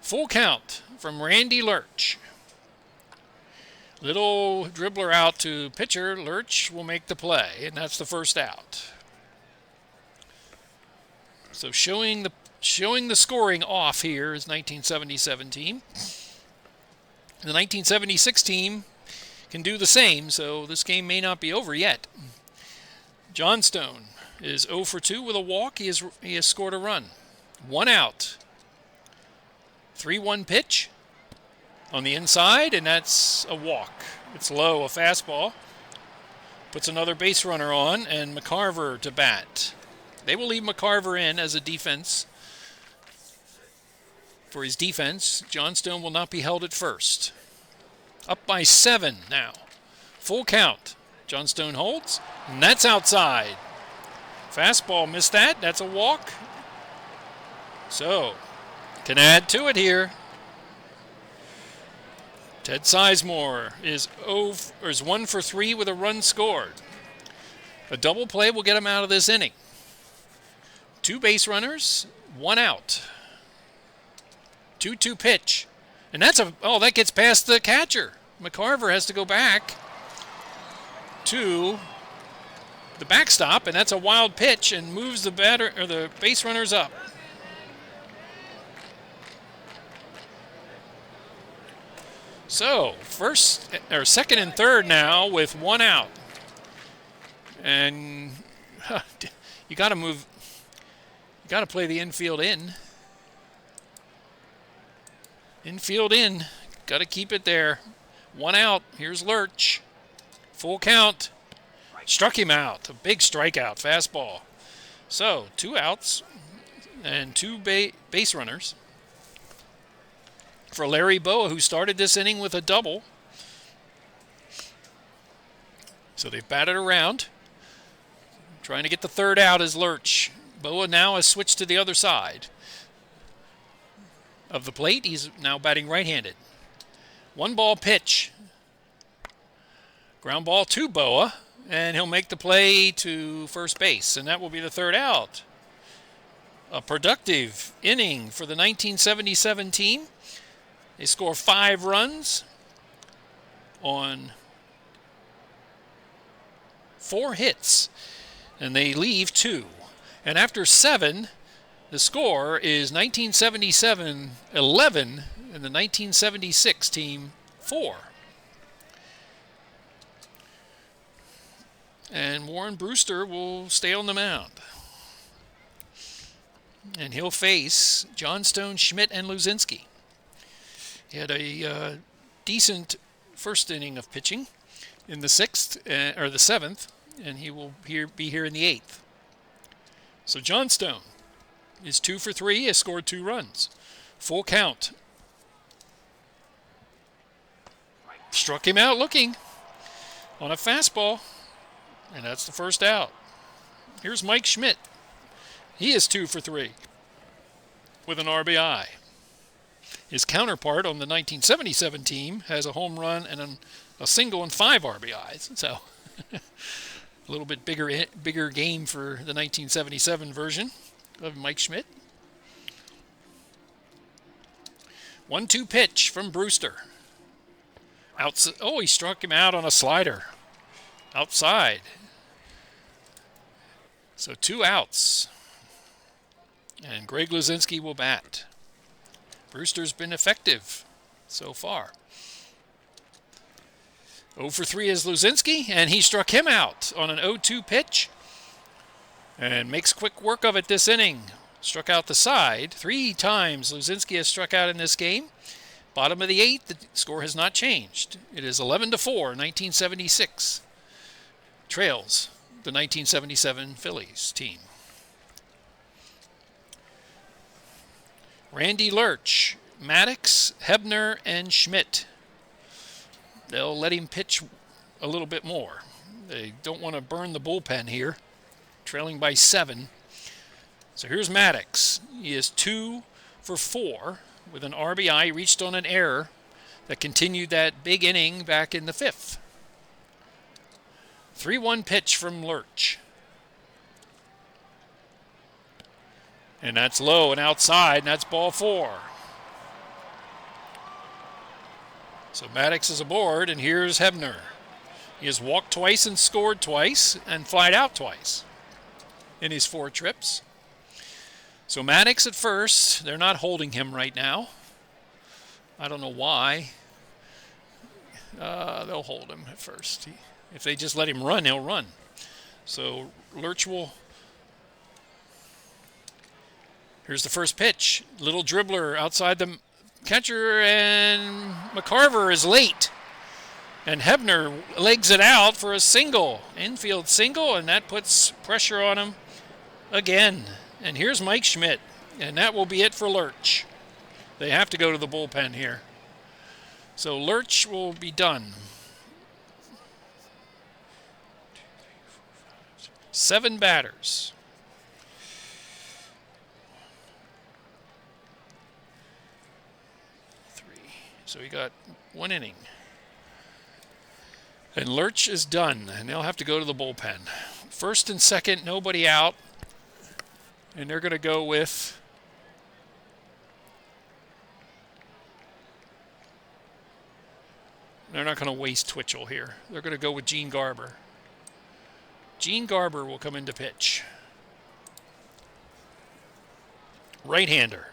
Full count from Randy Lurch. Little dribbler out to pitcher. Lurch will make the play, and that's the first out. So showing the scoring off here is 1977 team. The 1976 team can do the same, so this game may not be over yet. Johnstone is 0 for 2 with a walk. He has scored a run. 1 out. 3-1 pitch on the inside, and that's a walk. It's low, a fastball. Puts another base runner on, and McCarver to bat. They will leave McCarver in as a defense. For his defense, Johnstone will not be held at first. Up by 7 now. Full count. Johnstone holds, and that's outside. Fastball missed that. That's a walk. So, can add to it here. Ted Sizemore is 1 for 3 with a run scored. A double play will get him out of this inning. 2 base runners, 1 out. 2-2 pitch. And that gets past the catcher. McCarver has to go back to the backstop, and that's a wild pitch and moves the base runners up. So, second and third now with 1 out. And you got to play the infield in. Infield in. Got to keep it there. 1 out. Here's Lurch. Full count. Struck him out. A big strikeout. Fastball. So, 2 outs and 2 base runners for Larry Boa, who started this inning with a double. So they've batted around. Trying to get the third out is Lurch. Boa now has switched to the other side of the plate. He's now batting right-handed. 1-ball pitch. Ground ball to Boa, and he'll make the play to first base, and that will be the third out. A productive inning for the 1977 team. They score 5 runs on 4 hits, and they leave 2. And after 7, the score is 1977 11 and the 1976 team 4. And Warren Brewster will stay on the mound. And he'll face Johnstone, Schmidt, and Luzinski. He had a decent first inning of pitching in the 6th, or the 7th, and he will be here in the 8th. So Johnstone is 2 for 3, has scored 2 runs. Full count. Struck him out looking on a fastball, and that's the first out. Here's Mike Schmidt. He is 2 for 3 with an RBI. His counterpart on the 1977 team has a home run and a single and 5 RBIs. So a little bit bigger game for the 1977 version of Mike Schmidt. 1-2 pitch from Brewster. Oh, he struck him out on a slider. Outside. So 2 outs. And Greg Luzinski will bat. Brewster's been effective so far. 0 for 3 is Luzinski, and he struck him out on an 0-2 pitch. And makes quick work of it this inning. Struck out the side. 3 times Luzinski has struck out in this game. Bottom of the 8th, the score has not changed. It is 11-4, 1976. Trails the 1977 Phillies team. Randy Lurch, Maddox, Hebner, and Schmidt. They'll let him pitch a little bit more. They don't want to burn the bullpen here, trailing by 7. So here's Maddox. He is 2 for 4 with an RBI. He reached on an error that continued that big inning back in the 5th. 3-1 pitch from Lurch. And that's low and outside, and that's ball 4. So Maddox is aboard, and here's Hebner. He has walked twice and scored twice and flied out twice in his 4 trips. So Maddox at first. They're not holding him right now. I don't know why. They'll hold him at first. If they just let him run, he'll run. So Lurch will... Here's the first pitch. Little dribbler outside the catcher, and McCarver is late. And Hebner legs it out for a single. Infield single, and that puts pressure on him again. And here's Mike Schmidt, and that will be it for Lurch. They have to go to the bullpen here. So Lurch will be done. 7 batters. 3. So he got 1 inning. And Lurch is done, and they'll have to go to the bullpen. First and second, nobody out. And they're going to go with they're not going to waste Twitchell here. They're going to go with Gene Garber. Gene Garber will come in to pitch. Right-hander.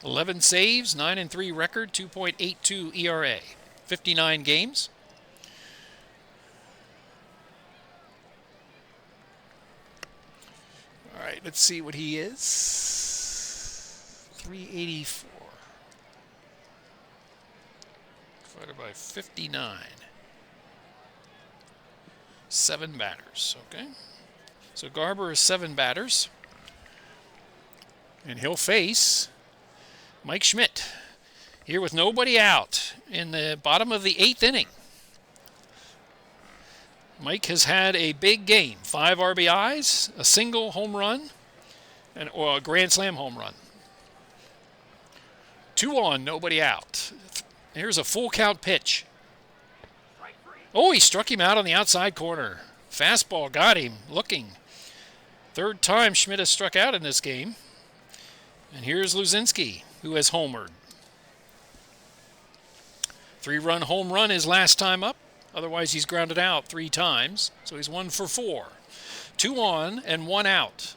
.11 saves, 9-3 record, 2.82 ERA, 59 games. All right, let's see what he is. 384. Divided by 59. 7 batters, okay? So Garber is 7 batters. And he'll face Mike Schmidt here with nobody out in the bottom of the 8th inning. Mike has had a big game. 5 RBIs, a single home run, or a grand slam home run. 2 on, nobody out. Here's a full count pitch. Oh, he struck him out on the outside corner. Fastball got him looking. Third time Schmidt has struck out in this game. And here's Luzinski, who has homered. 3-run home run his last time up. Otherwise, he's grounded out 3 times. So he's 1 for 4. 2 on and 1 out.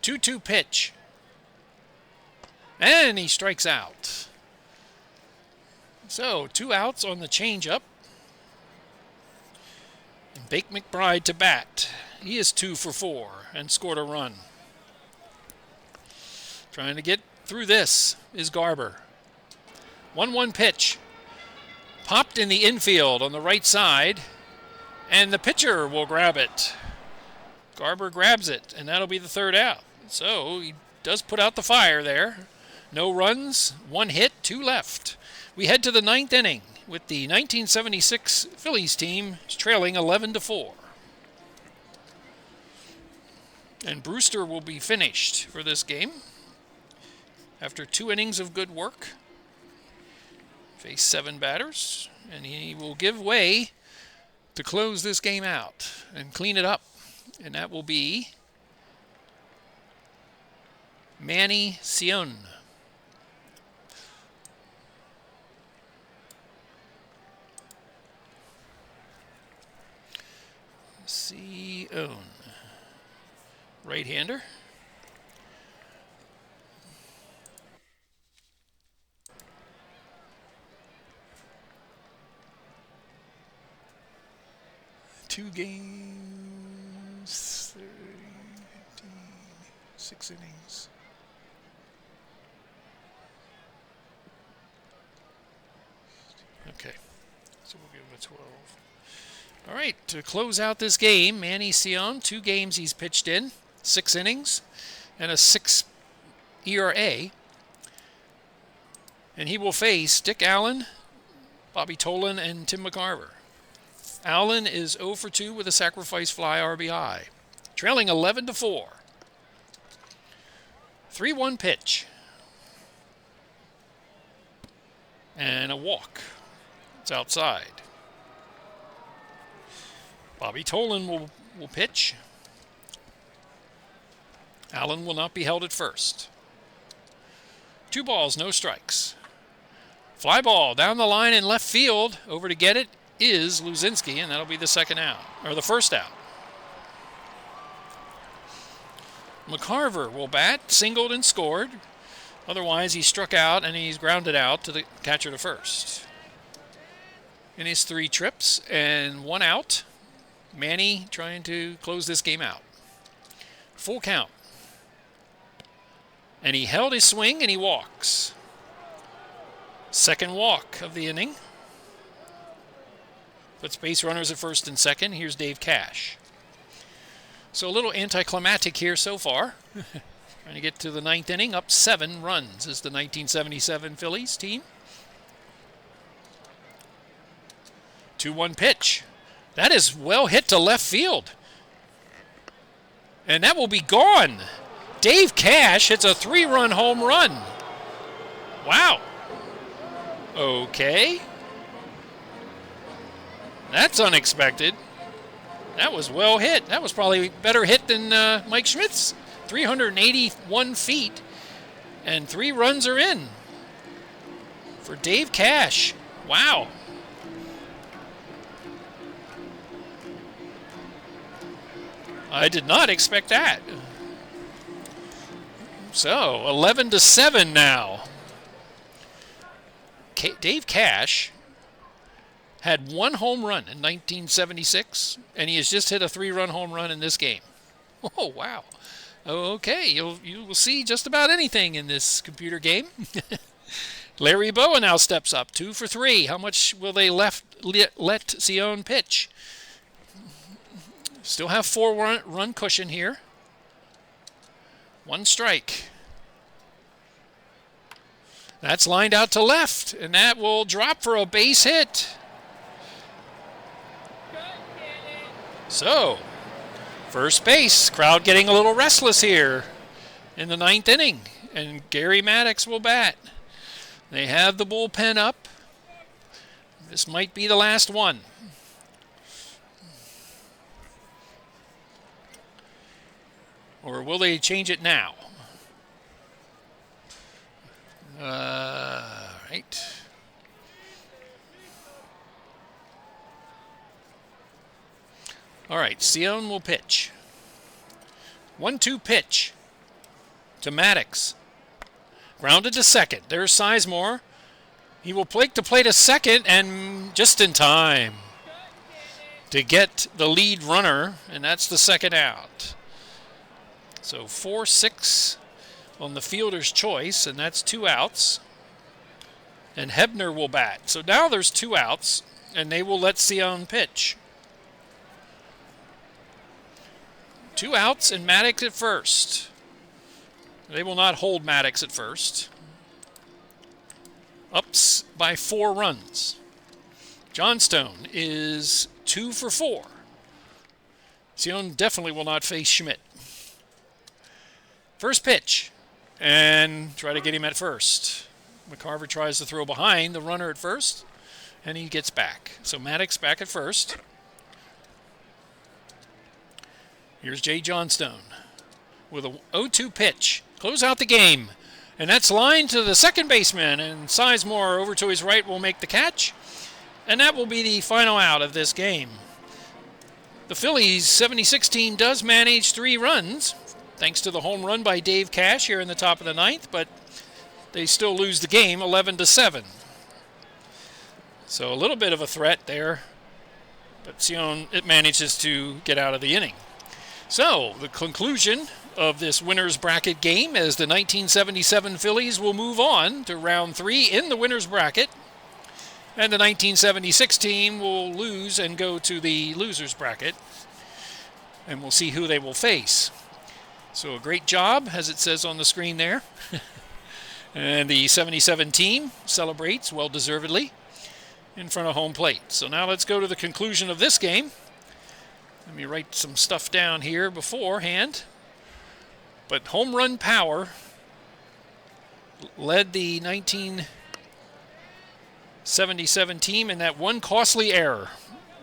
2-2 pitch. And he strikes out. So 2 outs on the changeup. And Bake McBride to bat. He is 2 for 4 and scored a run. Trying to get through this is Garber. 1-1 pitch. Popped in the infield on the right side. And the pitcher will grab it. Garber grabs it, and that'll be the 3rd out. So he does put out the fire there. No runs, 1 hit, 2 left. We head to the 9th inning with the 1976 Phillies team trailing 11-4. And Brewster will be finished for this game after 2 innings of good work. Face 7 batters, and he will give way to close this game out and clean it up. And that will be Manny Sion. Sion. Right-hander. Two games, 30, 15, 6 innings. Okay, so we'll give him a 12. All right, to close out this game, Manny Sion, 2 games he's pitched in, 6 innings, and a 6 ERA. And he will face Dick Allen, Bobby Tolan, and Tim McCarver. Allen is 0 for 2 with a sacrifice fly RBI. Trailing 11-4. 3-1 pitch. And a walk. It's outside. Bobby Tolan will pitch. Allen will not be held at first. 2 balls, no strikes. Fly ball down the line in left field. Over to get it is Luzinski, and that'll be the 2nd out, or the 1st out. McCarver will bat, singled and scored. Otherwise, he struck out and he's grounded out to the catcher to first. In his 3 trips and 1 out, Manny trying to close this game out. Full count. And he held his swing and he walks. 2nd walk of the inning. Puts base runners at 1st and 2nd. Here's Dave Cash. So a little anticlimactic here so far. Trying to get to the 9th inning. Up 7 runs is the 1977 Phillies team. 2-1 pitch. That is well hit to left field. And that will be gone. Dave Cash hits a 3-run home run. Wow. Okay. That's unexpected. That was well hit. That was probably better hit than Mike Schmidt's. 381 feet. And 3 runs are in for Dave Cash. Wow. I did not expect that. So, 11-7 now. Dave Cash had 1 home run in 1976, and he has just hit a 3-run home run in this game. Oh, wow. Okay, you will see just about anything in this computer game. Larry Boa now steps up, 2 for 3. How much will they let Sion pitch? Still have 4-run cushion here. 1 strike. That's lined out to left, and that will drop for a base hit. So, first base, crowd getting a little restless here in the 9th inning, and Gary Maddox will bat. They have the bullpen up. This might be the last one. Or will they change it now? Right. All right, Sion will pitch. 1-2 pitch to Maddox. Grounded to second. There's Sizemore. He will plate to plate a second, and just in time to get the lead runner, and that's the second out. So 4-6 on the fielder's choice, and that's 2 outs. And Hebner will bat. So now there's 2 outs, and they will let Sion pitch. 2 outs and Maddox at first. They will not hold Maddox at first. Ups by 4 runs. Johnstone is 2 for 4. Sion definitely will not face Schmidt. First pitch, and try to get him at first. McCarver tries to throw behind the runner at first, and he gets back. So Maddox back at first. Here's Jay Johnstone with a 0-2 pitch. Close out the game. And that's lined to the second baseman, and Sizemore over to his right will make the catch. And that will be the final out of this game. The Phillies 76 team does manage 3 runs, thanks to the home run by Dave Cash here in the top of the 9th, but they still lose the game 11-7. So a little bit of a threat there, but Sion, it manages to get out of the inning. So the conclusion of this winner's bracket game as the 1977 Phillies will move on to round 3 in the winner's bracket, and the 1976 team will lose and go to the loser's bracket, and we'll see who they will face. So a great job, as it says on the screen there. And the 77 team celebrates well-deservedly in front of home plate. So now let's go to the conclusion of this game. Let me write some stuff down here beforehand. But home run power led the 1977 team in that one costly error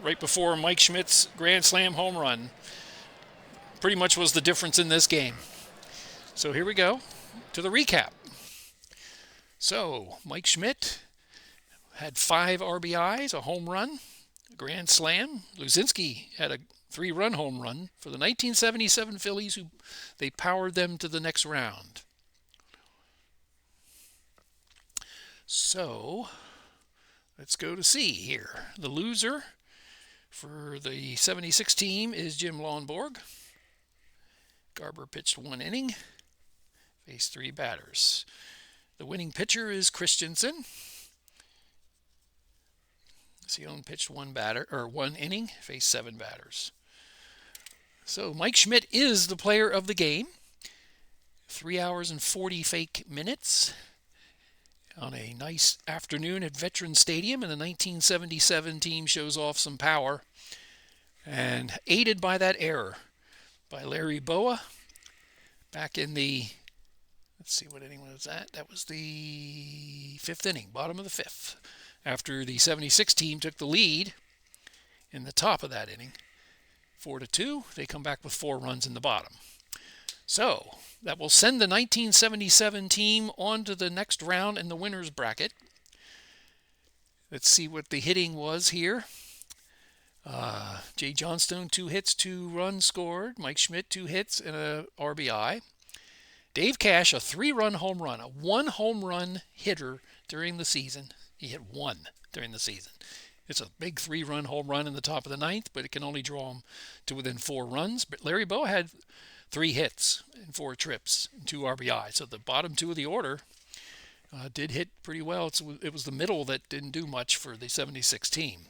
right before Mike Schmidt's grand slam home run. Pretty much was the difference in this game. So here we go to the recap. So Mike Schmidt had 5 RBIs, a home run, a grand slam. Luzinski had a 3-run home run for the 1977 Phillies, who they powered them to the next round. So let's go to C here. The loser for the 76 team is Jim Lonborg. Garber pitched 1 inning, faced 3 batters. The winning pitcher is Christenson. Sion pitched 1 inning, faced 7 batters. So Mike Schmidt is the player of the game. 3 hours and 40 fake minutes on a nice afternoon at Veterans Stadium, and the 1977 team shows off some power, and aided by that error by Larry Boa back in the, let's see, what inning was that? That was the 5th inning, bottom of the 5th, after the 76 team took the lead in the top of that inning. 4-2, they come back with 4 runs in the bottom. So that will send the 1977 team on to the next round in the winner's bracket. Let's see what the hitting was here. Jay Johnstone, 2 hits, 2 runs scored. Mike Schmidt, 2 hits and a RBI. Dave Cash, a 3-run home run, a 1 home run hitter during the season. He hit 1 during the season. It's a big 3-run home run in the top of the 9th, but it can only draw him to within 4 runs. But Larry Boa had 3 hits and 4 trips and 2 RBI. So the bottom 2 of the order did hit pretty well. It was the middle that didn't do much for the 76 team.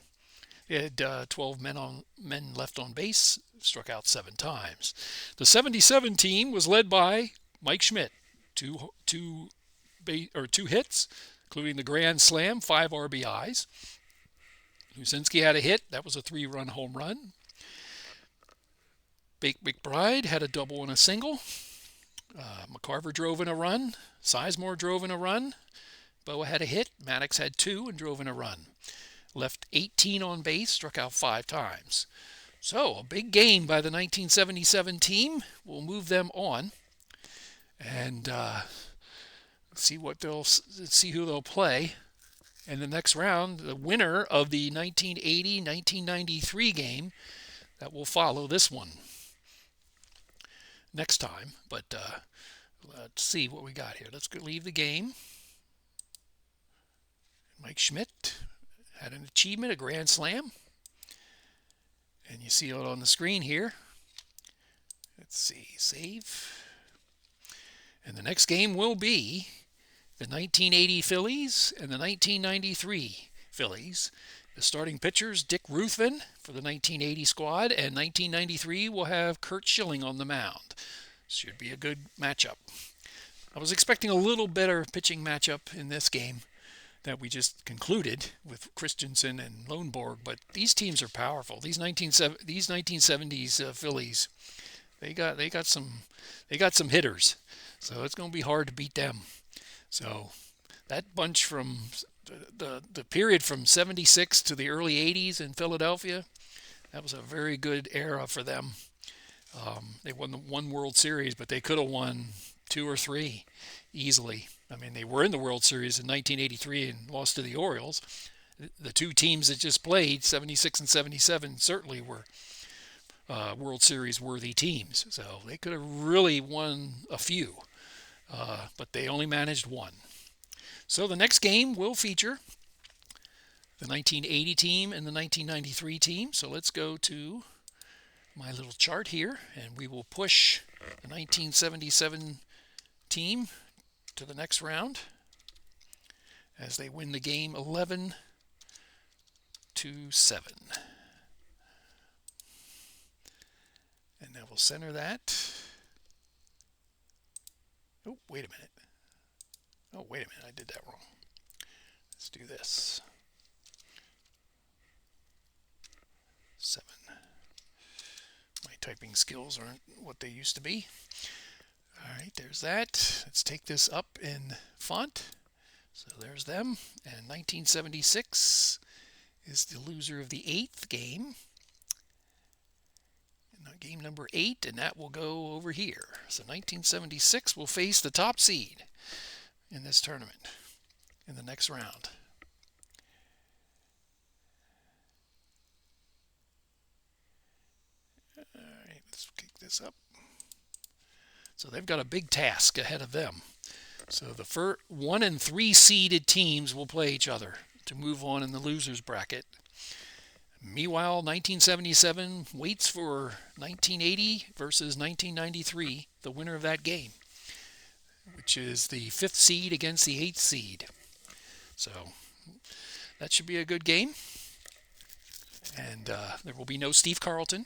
It had 12 men left on base, struck out 7 times. The 77 team was led by Mike Schmidt, 2 hits, including the grand slam, 5 RBIs. Luzinski had a hit. That was a 3-run home run. Bake McBride had a double and a single. McCarver drove in a run. Sizemore drove in a run. Boa had a hit. Maddox had 2 and drove in a run. left 18 on base, struck out 5 times. So a big game by the 1977 team. We'll move them on and see who they'll play in the next round. The winner of the 1980-1993 game that will follow this one next time. But let's see what we got here. Let's leave the game. Mike Schmidt had an achievement, a grand slam. And you see it on the screen here. Let's see, save. And the next game will be the 1980 Phillies and the 1993 Phillies. The starting pitchers, Dick Ruthven for the 1980 squad, and 1993 will have Curt Schilling on the mound. Should be a good matchup. I was expecting a little better pitching matchup in this game that we just concluded with Christenson and Lonborg, but these teams are powerful. These 1970s Phillies, they got some hitters, so it's going to be hard to beat them. So that bunch from the period from 76 to the early 80s in Philadelphia, that was a very good era for them. They won the one World Series, but they could have won 2 or 3 easily. I mean, they were in the World Series in 1983 and lost to the Orioles. The 2 teams that just played, 76 and 77, certainly were World Series worthy teams. So they could have really won a few, but they only managed 1. So the next game will feature the 1980 team and the 1993 team. So let's go to my little chart here, and we will push the 1977 team to the next round as they win the game 11-7. And now we'll center that. Oh, wait a minute. I did that wrong. Let's do this. 7. My typing skills aren't what they used to be. All right, there's that. Let's take this up in font. So there's them. And 1976 is the loser of the 8th game. Game number 8, and that will go over here. So 1976 will face the top seed in this tournament in the next round. All right, let's kick this up. So they've got a big task ahead of them. So the 1 and 3 seeded teams will play each other to move on in the losers bracket. Meanwhile, 1977 waits for 1980 versus 1993, the winner of that game, which is the 5th seed against the 8th seed. So that should be a good game. And there will be no Steve Carlton.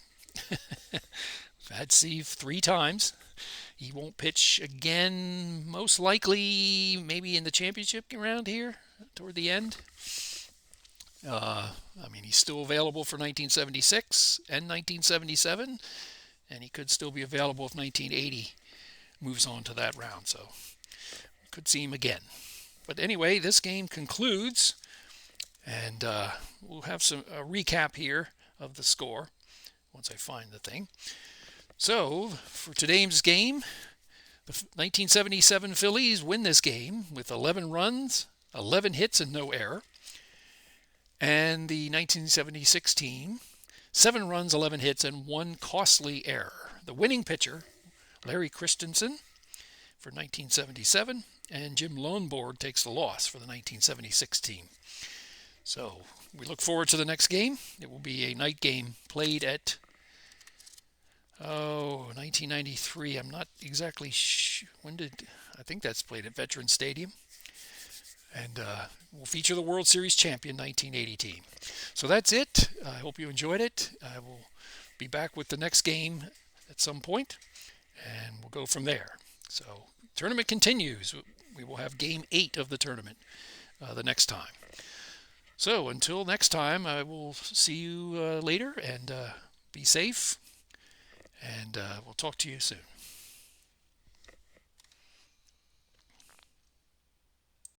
I've had Steve 3 times. He won't pitch again, most likely maybe in the championship round here toward the end. I mean, he's still available for 1976 and 1977, and he could still be available if 1980 moves on to that round. So could see him again. But anyway, this game concludes, and we'll have a recap here of the score once I find the thing. So for today's game, the 1977 Phillies win this game with 11 runs, 11 hits, and no error. And the 1976 team, 7 runs, 11 hits, and 1 costly error. The winning pitcher, Larry Christenson, for 1977, and Jim Lonborg takes the loss for the 1976 team. So we look forward to the next game. It will be a night game played at 1993. I'm not exactly I think that's played at Veterans Stadium. And we'll feature the World Series champion 1980 team. So that's it. I hope you enjoyed it. I will be back with the next game at some point, and we'll go from there. So tournament continues. We will have game 8 of the tournament the next time. So until next time, I will see you later, and be safe, and we'll talk to you soon.